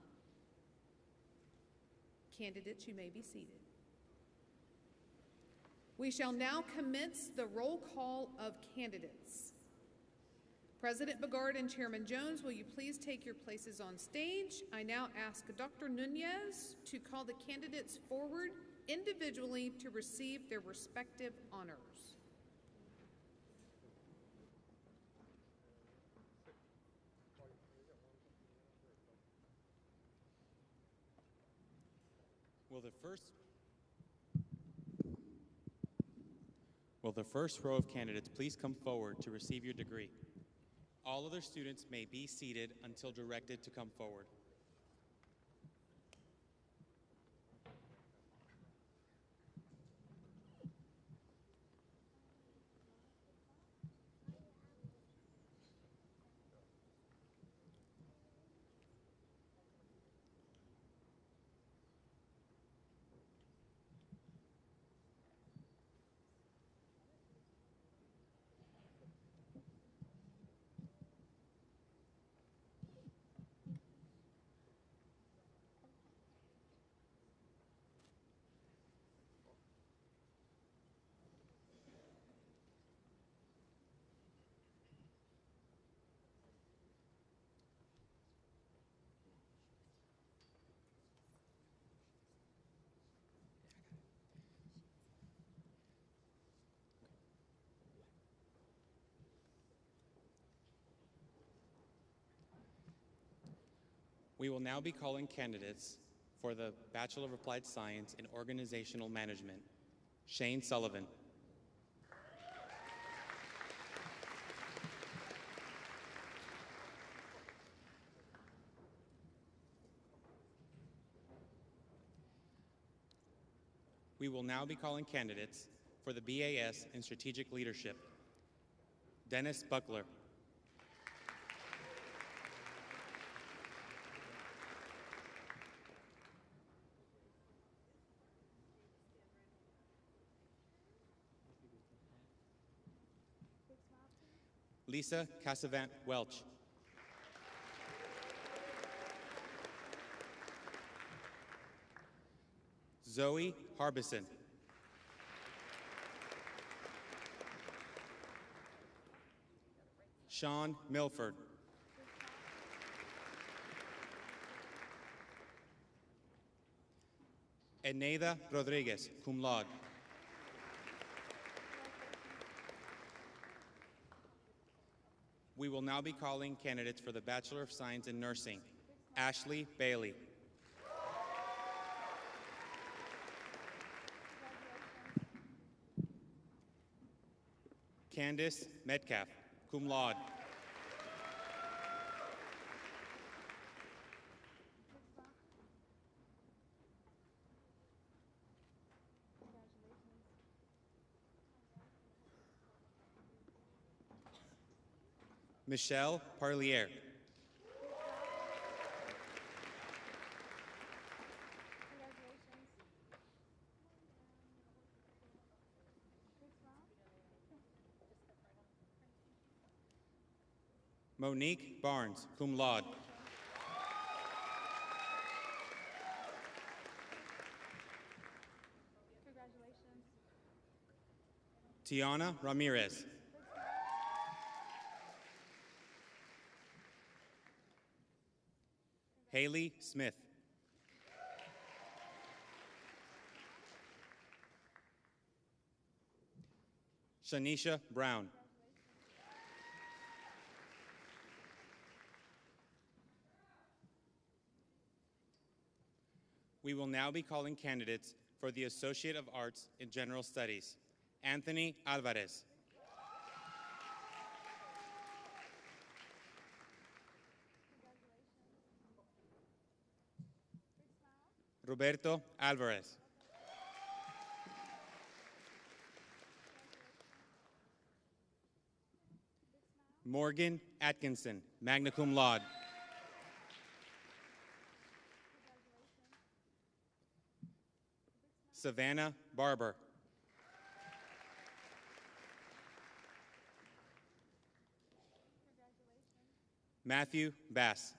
Candidates, you may be seated. We shall now commence the roll call of candidates. President Begard and Chairman Jones, will you please take your places on stage? I now ask Dr. Nunez to call the candidates forward individually to receive their respective honors. Will the first row of candidates please come forward to receive your degree? All other students may be seated until directed to come forward. We will now be calling candidates for the Bachelor of Applied Science in Organizational Management. Shane Sullivan. We will now be calling candidates for the BAS in Strategic Leadership. Dennis Buckler. Lisa Casavant Welch. Zoe Harbison. Sean Milford. Eneida Rodriguez, cum laude. We will now be calling candidates for the Bachelor of Science in Nursing. Ashley Bailey. Candice Metcalf, cum laude. Michelle Parlier. Monique Barnes, cum laude. Tiana Ramirez. Haley Smith. Shanisha Brown. We will now be calling candidates for the Associate of Arts in General Studies. Anthony Alvarez. Roberto Alvarez. Morgan Atkinson, magna cum laude. Savannah Barber. Matthew Bass.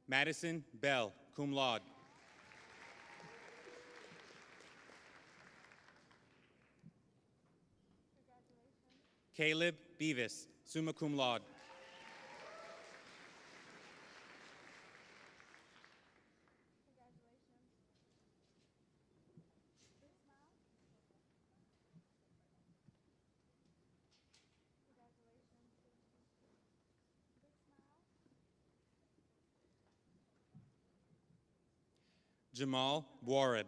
Madison Bell, cum laude. Caleb Beavis, summa cum laude. Jamal Warib,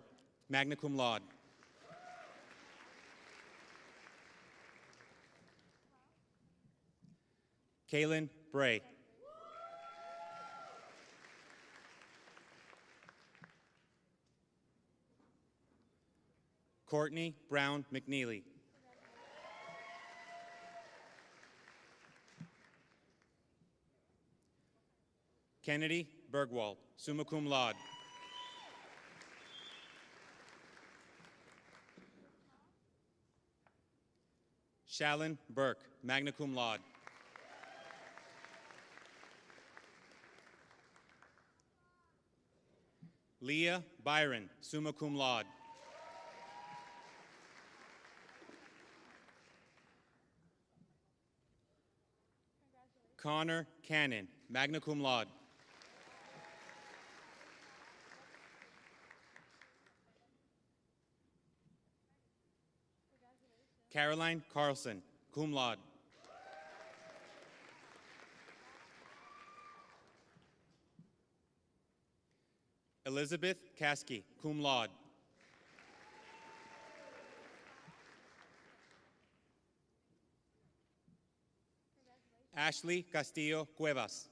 magna cum laude. Kaylin Bray. Courtney Brown McNeely. Kennedy Bergwald, summa cum laude. Shallon Burke, magna cum laude. Leah Byron, summa cum laude. Connor Cannon, magna cum laude. Caroline Carlson, cum laude. Elizabeth Caskey, cum laude. Ashley Castillo Cuevas.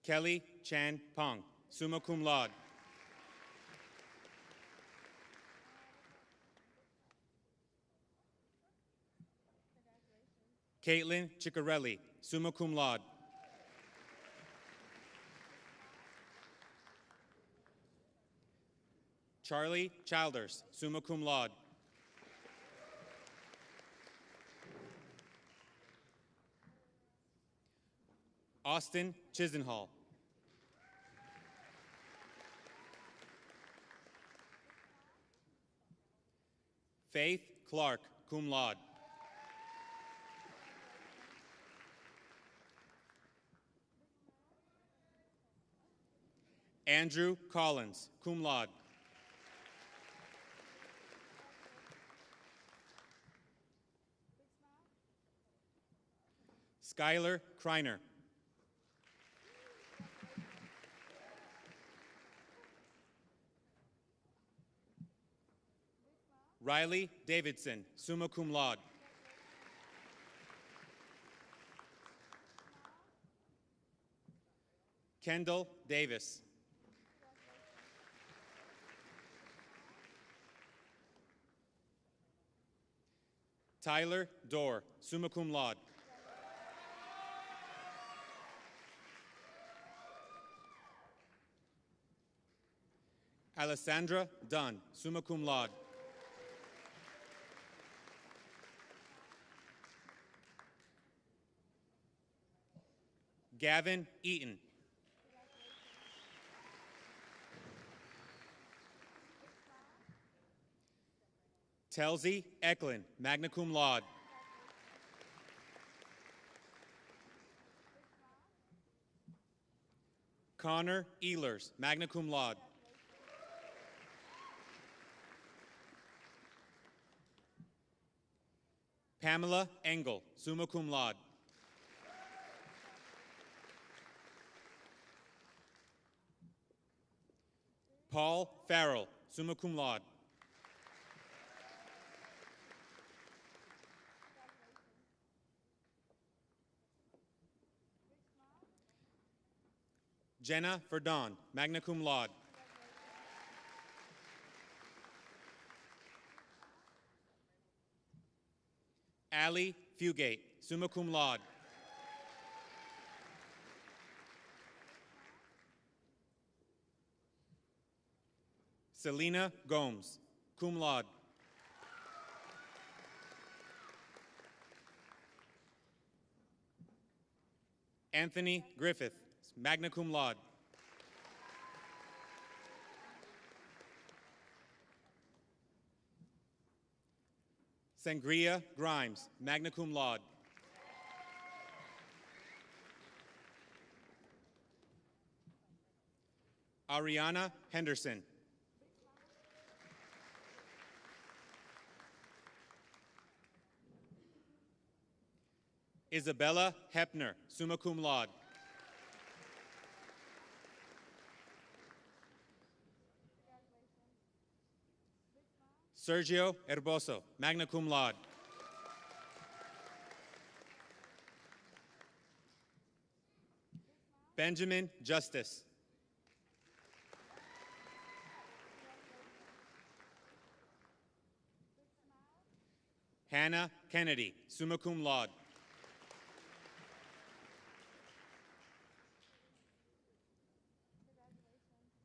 Kelly Chan Pong, summa cum laude. Caitlin Ciccarelli, summa cum laude. Charlie Childers, summa cum laude. Austin Chisenhall. Faith Clark, cum laude. Andrew Collins, cum laude. Skylar Kreiner. Riley Davidson, summa cum laude. Kendall Davis. Tyler Dorr, summa cum laude. Alessandra Dunn, summa cum laude. Gavin Eaton. Telsey Eklund, magna cum laude. Connor Ehlers, magna cum laude. Pamela Engel, summa cum laude. Paul Farrell, summa cum laude. Jenna Verdon, magna cum laude. Allie Fugate, summa cum laude. Selena Gomes, cum laude. Anthony Griffith, magna cum laude. Sangria Grimes, magna cum laude. Ariana Henderson. Isabella Hepner, summa cum laude. Sergio Herboso, magna cum laude. Benjamin Justice. Hannah Kennedy, summa cum laude.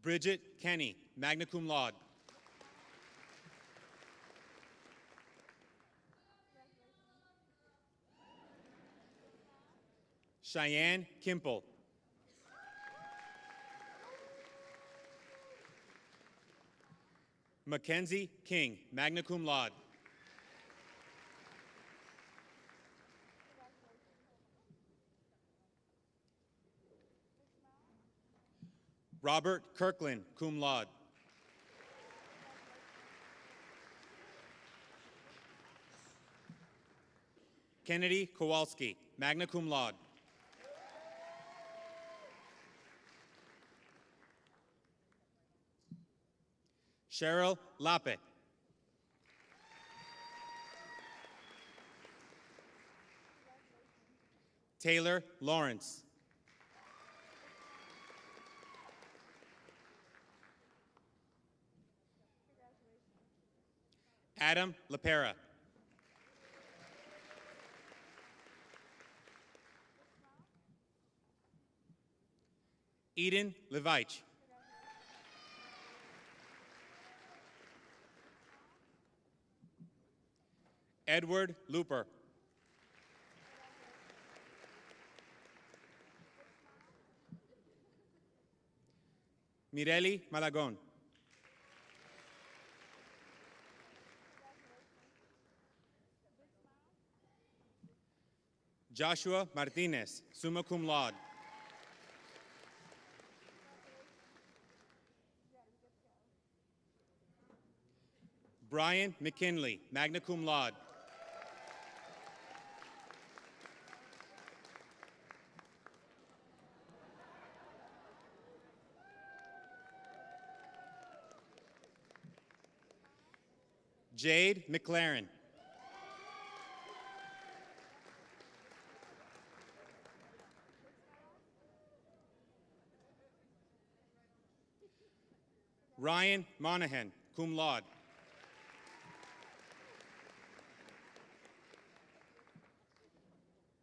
Bridget Kenny, magna cum laude. Cheyenne Kimple. Mackenzie King, magna cum laude. Robert Kirkland, cum laude. Kennedy Kowalski, magna cum laude. Cheryl Lappe. Taylor Lawrence. Adam LaPera. Eden Levitch. Edward Looper. Mireli Malagon. Joshua Martinez, summa cum laude. Brian McKinley, magna cum laude. Jade McLaren. Ryan Monahan, cum laude.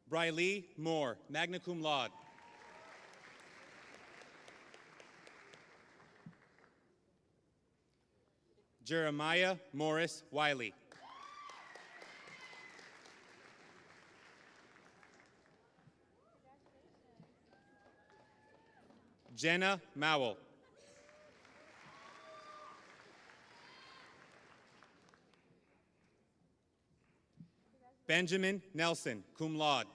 Briley Moore, magna cum laude. Jeremiah Morris Wiley. Jenna Mowell. Benjamin Nelson, cum laude.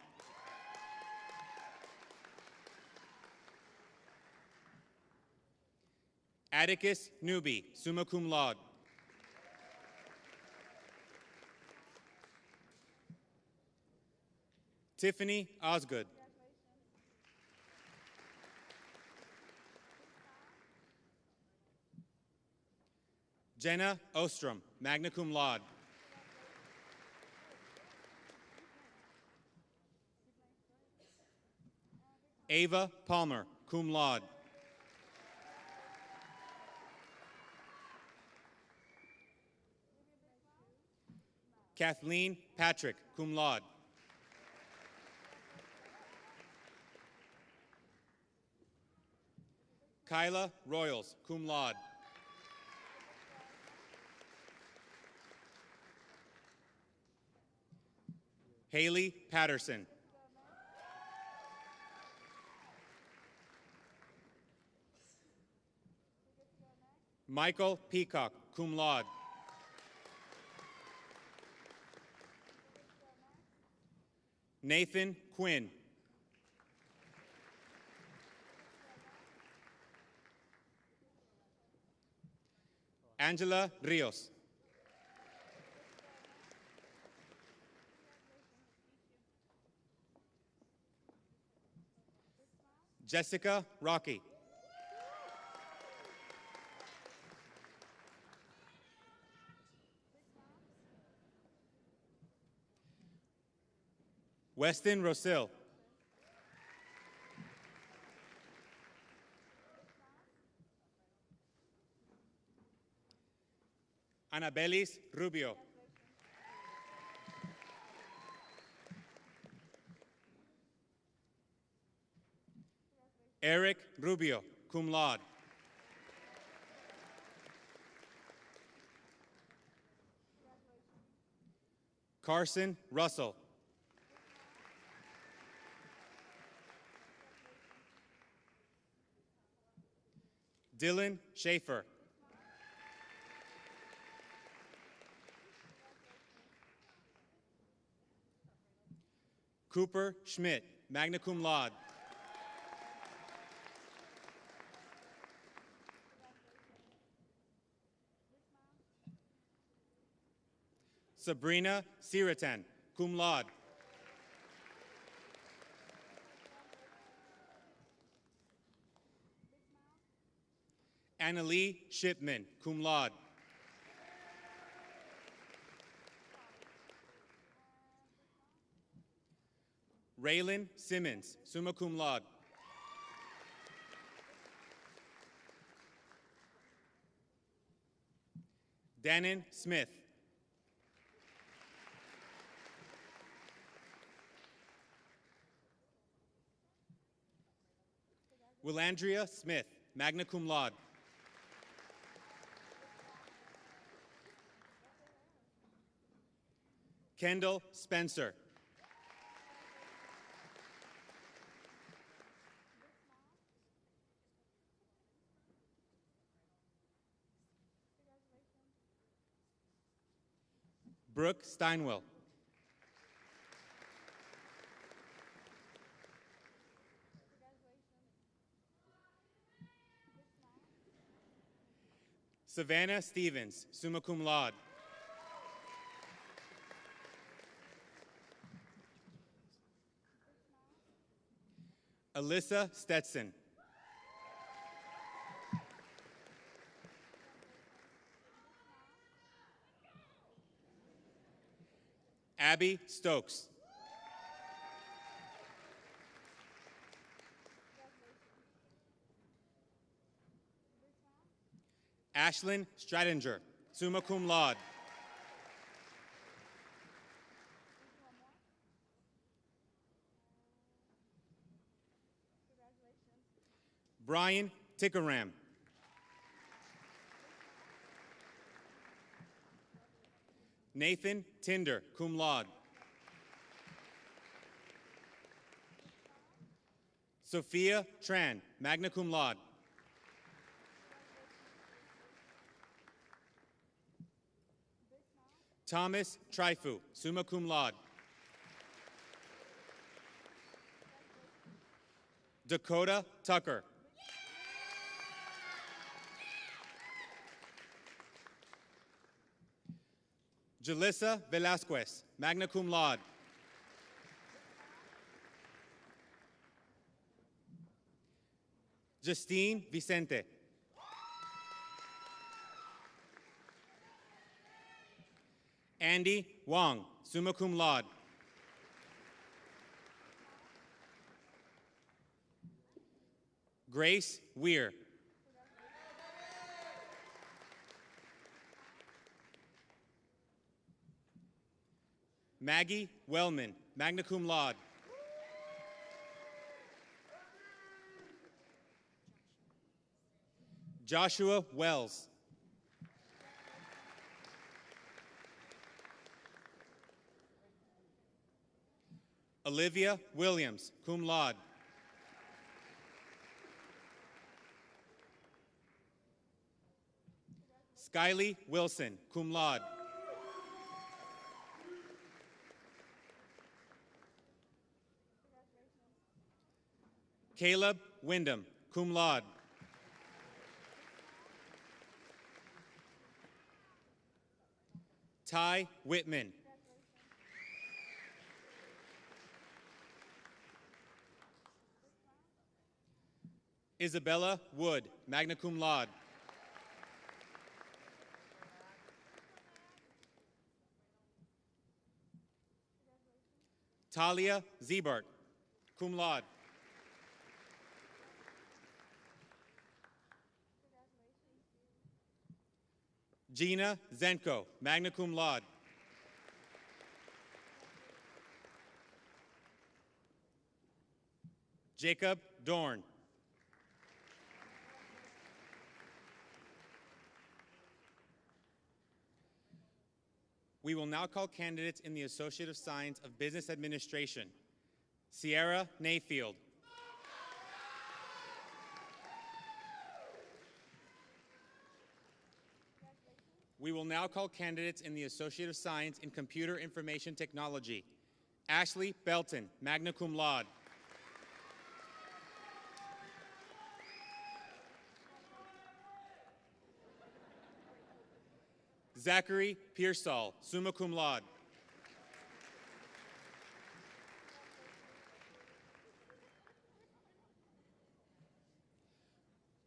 Atticus Newby, summa cum laude. Tiffany Osgood. Jenna Ostrom, magna cum laude. Ava Palmer, cum laude. Kathleen Patrick, cum laude. Kyla Royals, cum laude. Haley Patterson. Michael Peacock, cum laude. Nathan Quinn. Angela Rios. Jessica Rocky. Weston Rosil. Anabelis Rubio. Eric Rubio, cum laude. Carson Russell. Dylan Schaefer. Cooper Schmidt, magna cum laude. Sabrina Siratan, cum laude. Annalie Shipman, cum laude. Raylan Simmons, summa cum laude. Dannon Smith. Willandria Smith, magna cum laude. Kendall Spencer. Brooke Steinwell. Savannah Stevens, summa cum laude. Alyssa Stetson. Abby Stokes. Ashlyn Stradinger, summa cum laude. Brian Tickeram. Nathan Tinder, cum laude. Sophia Tran, magna cum laude. Thomas Trifu, summa cum laude. Dakota Tucker. Jalissa Velasquez, magna cum laude. Justine Vicente. Andy Wong, summa cum laude. Grace Weir. Maggie Wellman, magna cum laude. Joshua Wells. Olivia Williams, cum laude. Skylie Wilson, cum laude. Caleb Wyndham, cum laude. Ty Whitman. Isabella Wood, magna cum laude. Talia Ziebart, cum laude. Gina Zenko, magna cum laude. Jacob Dorn. We will now call candidates in the Associate of Science of Business Administration. Sierra Nayfield. We will now call candidates in the Associate of Science in Computer Information Technology. Ashley Belton, magna cum laude. Zachary Pearsall, summa cum laude.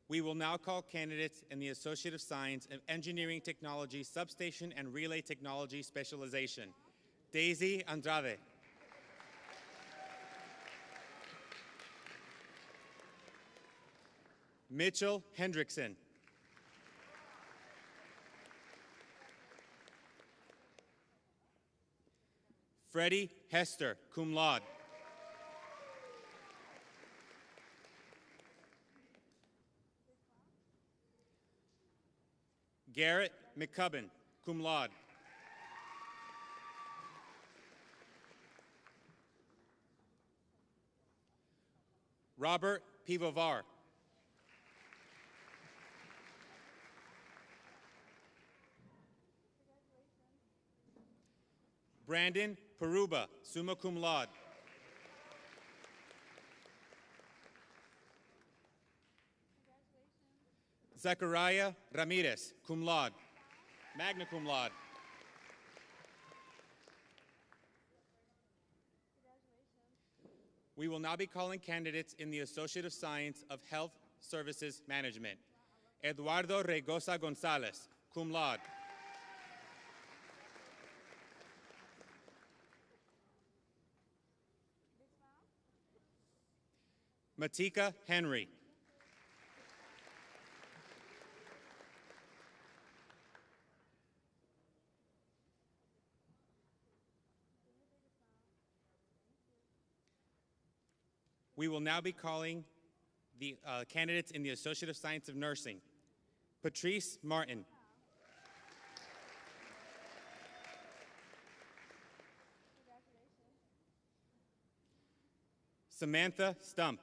We will now call candidates in the Associate of Science of Engineering Technology Substation and Relay Technology Specialization. Daisy Andrade. Mitchell Hendrickson. Freddie Hester, cum laude. Garrett McCubbin, cum laude. Robert Pivovar. Brandon Peruba, summa cum laude. Zachariah Ramirez, cum laude, magna cum laude. We will now be calling candidates in the Associate of Science of Health Services Management. Eduardo Regosa Gonzalez, cum laude. Matika Henry. We will now be calling the candidates in the Associate of Science of Nursing. Patrice Martin. Samantha Stump.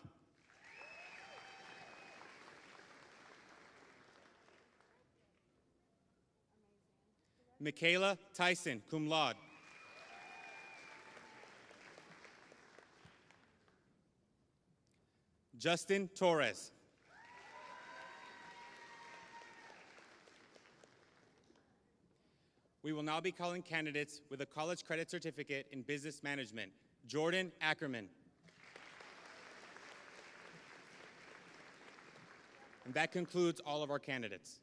Michaela Tyson, cum laude. Justin Torres. We will now be calling candidates with a college credit certificate in business management. Jordan Ackerman. And that concludes all of our candidates.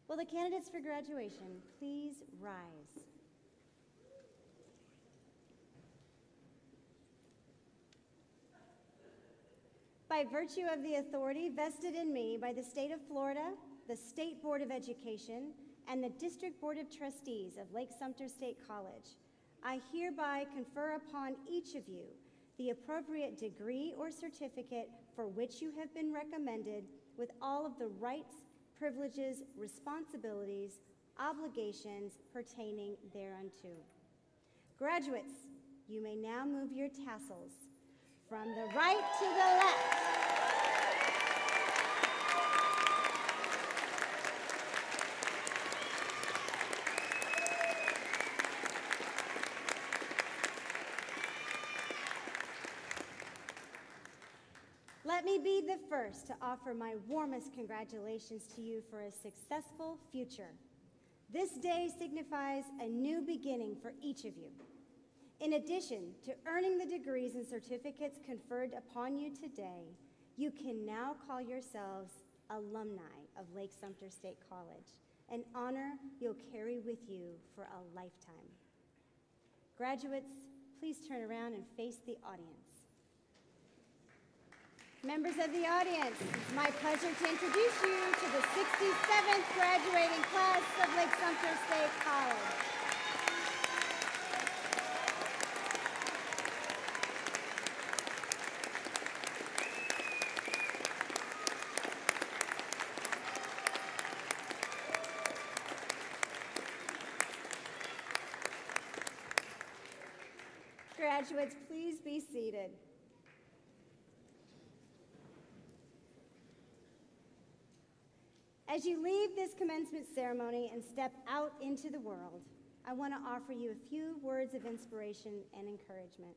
Will the candidates for graduation please rise? By virtue of the authority vested in me by the state of Florida, the State Board of Education, and the District Board of Trustees of Lake-Sumter State College, I hereby confer upon each of you the appropriate degree or certificate for which you have been recommended with all of the rights, privileges, responsibilities, obligations pertaining thereunto. Graduates, you may now move your tassels from the right to the left. Let me be the first to offer my warmest congratulations to you for a successful future. This day signifies a new beginning for each of you. In addition to earning the degrees and certificates conferred upon you today, you can now call yourselves alumni of Lake-Sumter State College, an honor you'll carry with you for a lifetime. Graduates, please turn around and face the audience. Members of the audience, it's my pleasure to introduce you to the 67th graduating class of Lake-Sumter State College. Graduates, please be seated. As you leave this commencement ceremony and step out into the world, I want to offer you a few words of inspiration and encouragement.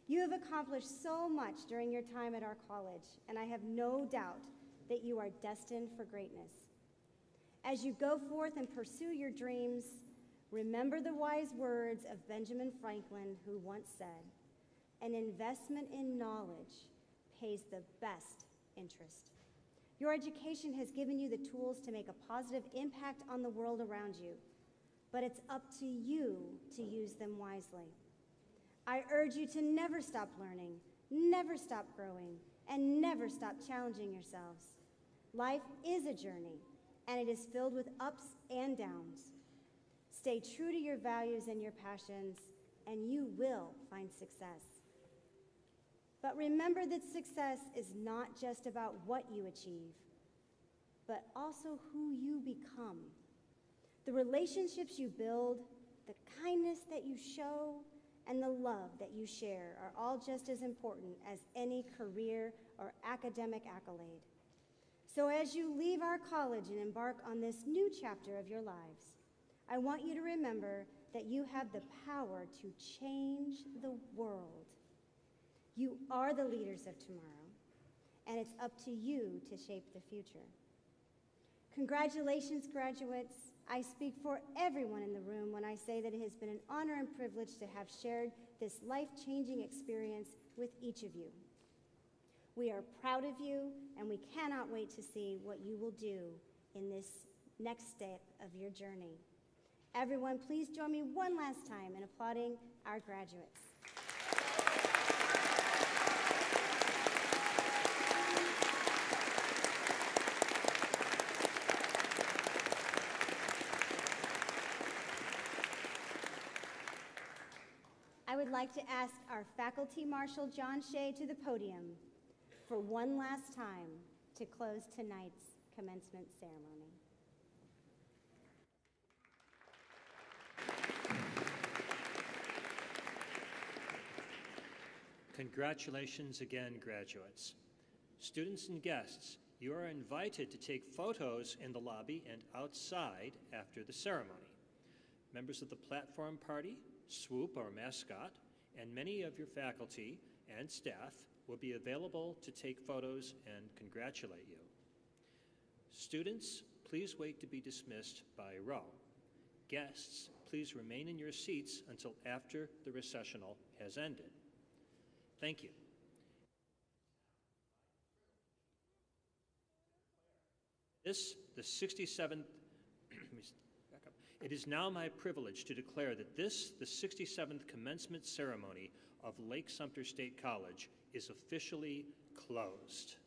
You have accomplished so much during your time at our college, and I have no doubt that you are destined for greatness. As you go forth and pursue your dreams, Remember the wise words of Benjamin Franklin, who once said, "An investment in knowledge pays the best interest." Your education has given you the tools to make a positive impact on the world around you, but it's up to you to use them wisely. I urge you to never stop learning, never stop growing, and never stop challenging yourselves. Life is a journey, and it is filled with ups and downs. Stay true to your values and your passions, and you will find success. But remember that success is not just about what you achieve, but also who you become. The relationships you build, the kindness that you show, and the love that you share are all just as important as any career or academic accolade. So as you leave our college and embark on this new chapter of your lives, I want you to remember that you have the power to change the world. You are the leaders of tomorrow, and it's up to you to shape the future. Congratulations, graduates. I speak for everyone in the room when I say that it has been an honor and privilege to have shared this life-changing experience with each of you. We are proud of you, and we cannot wait to see what you will do in this next step of your journey. Everyone, please join me one last time in applauding our graduates. I would like to ask our Faculty Marshal, John Shea, to the podium for one last time to close tonight's commencement ceremony. Congratulations again, graduates. Students and guests, you are invited to take photos in the lobby and outside after the ceremony. Members of the platform party, swoop or mascot, and many of your faculty and staff will be available to take photos and congratulate you. Students, please wait to be dismissed by row. Guests, please remain in your seats until after the recessional has ended. Thank you. The 67th, It is now my privilege to declare that the 67th commencement ceremony of Lake-Sumter State College is officially closed.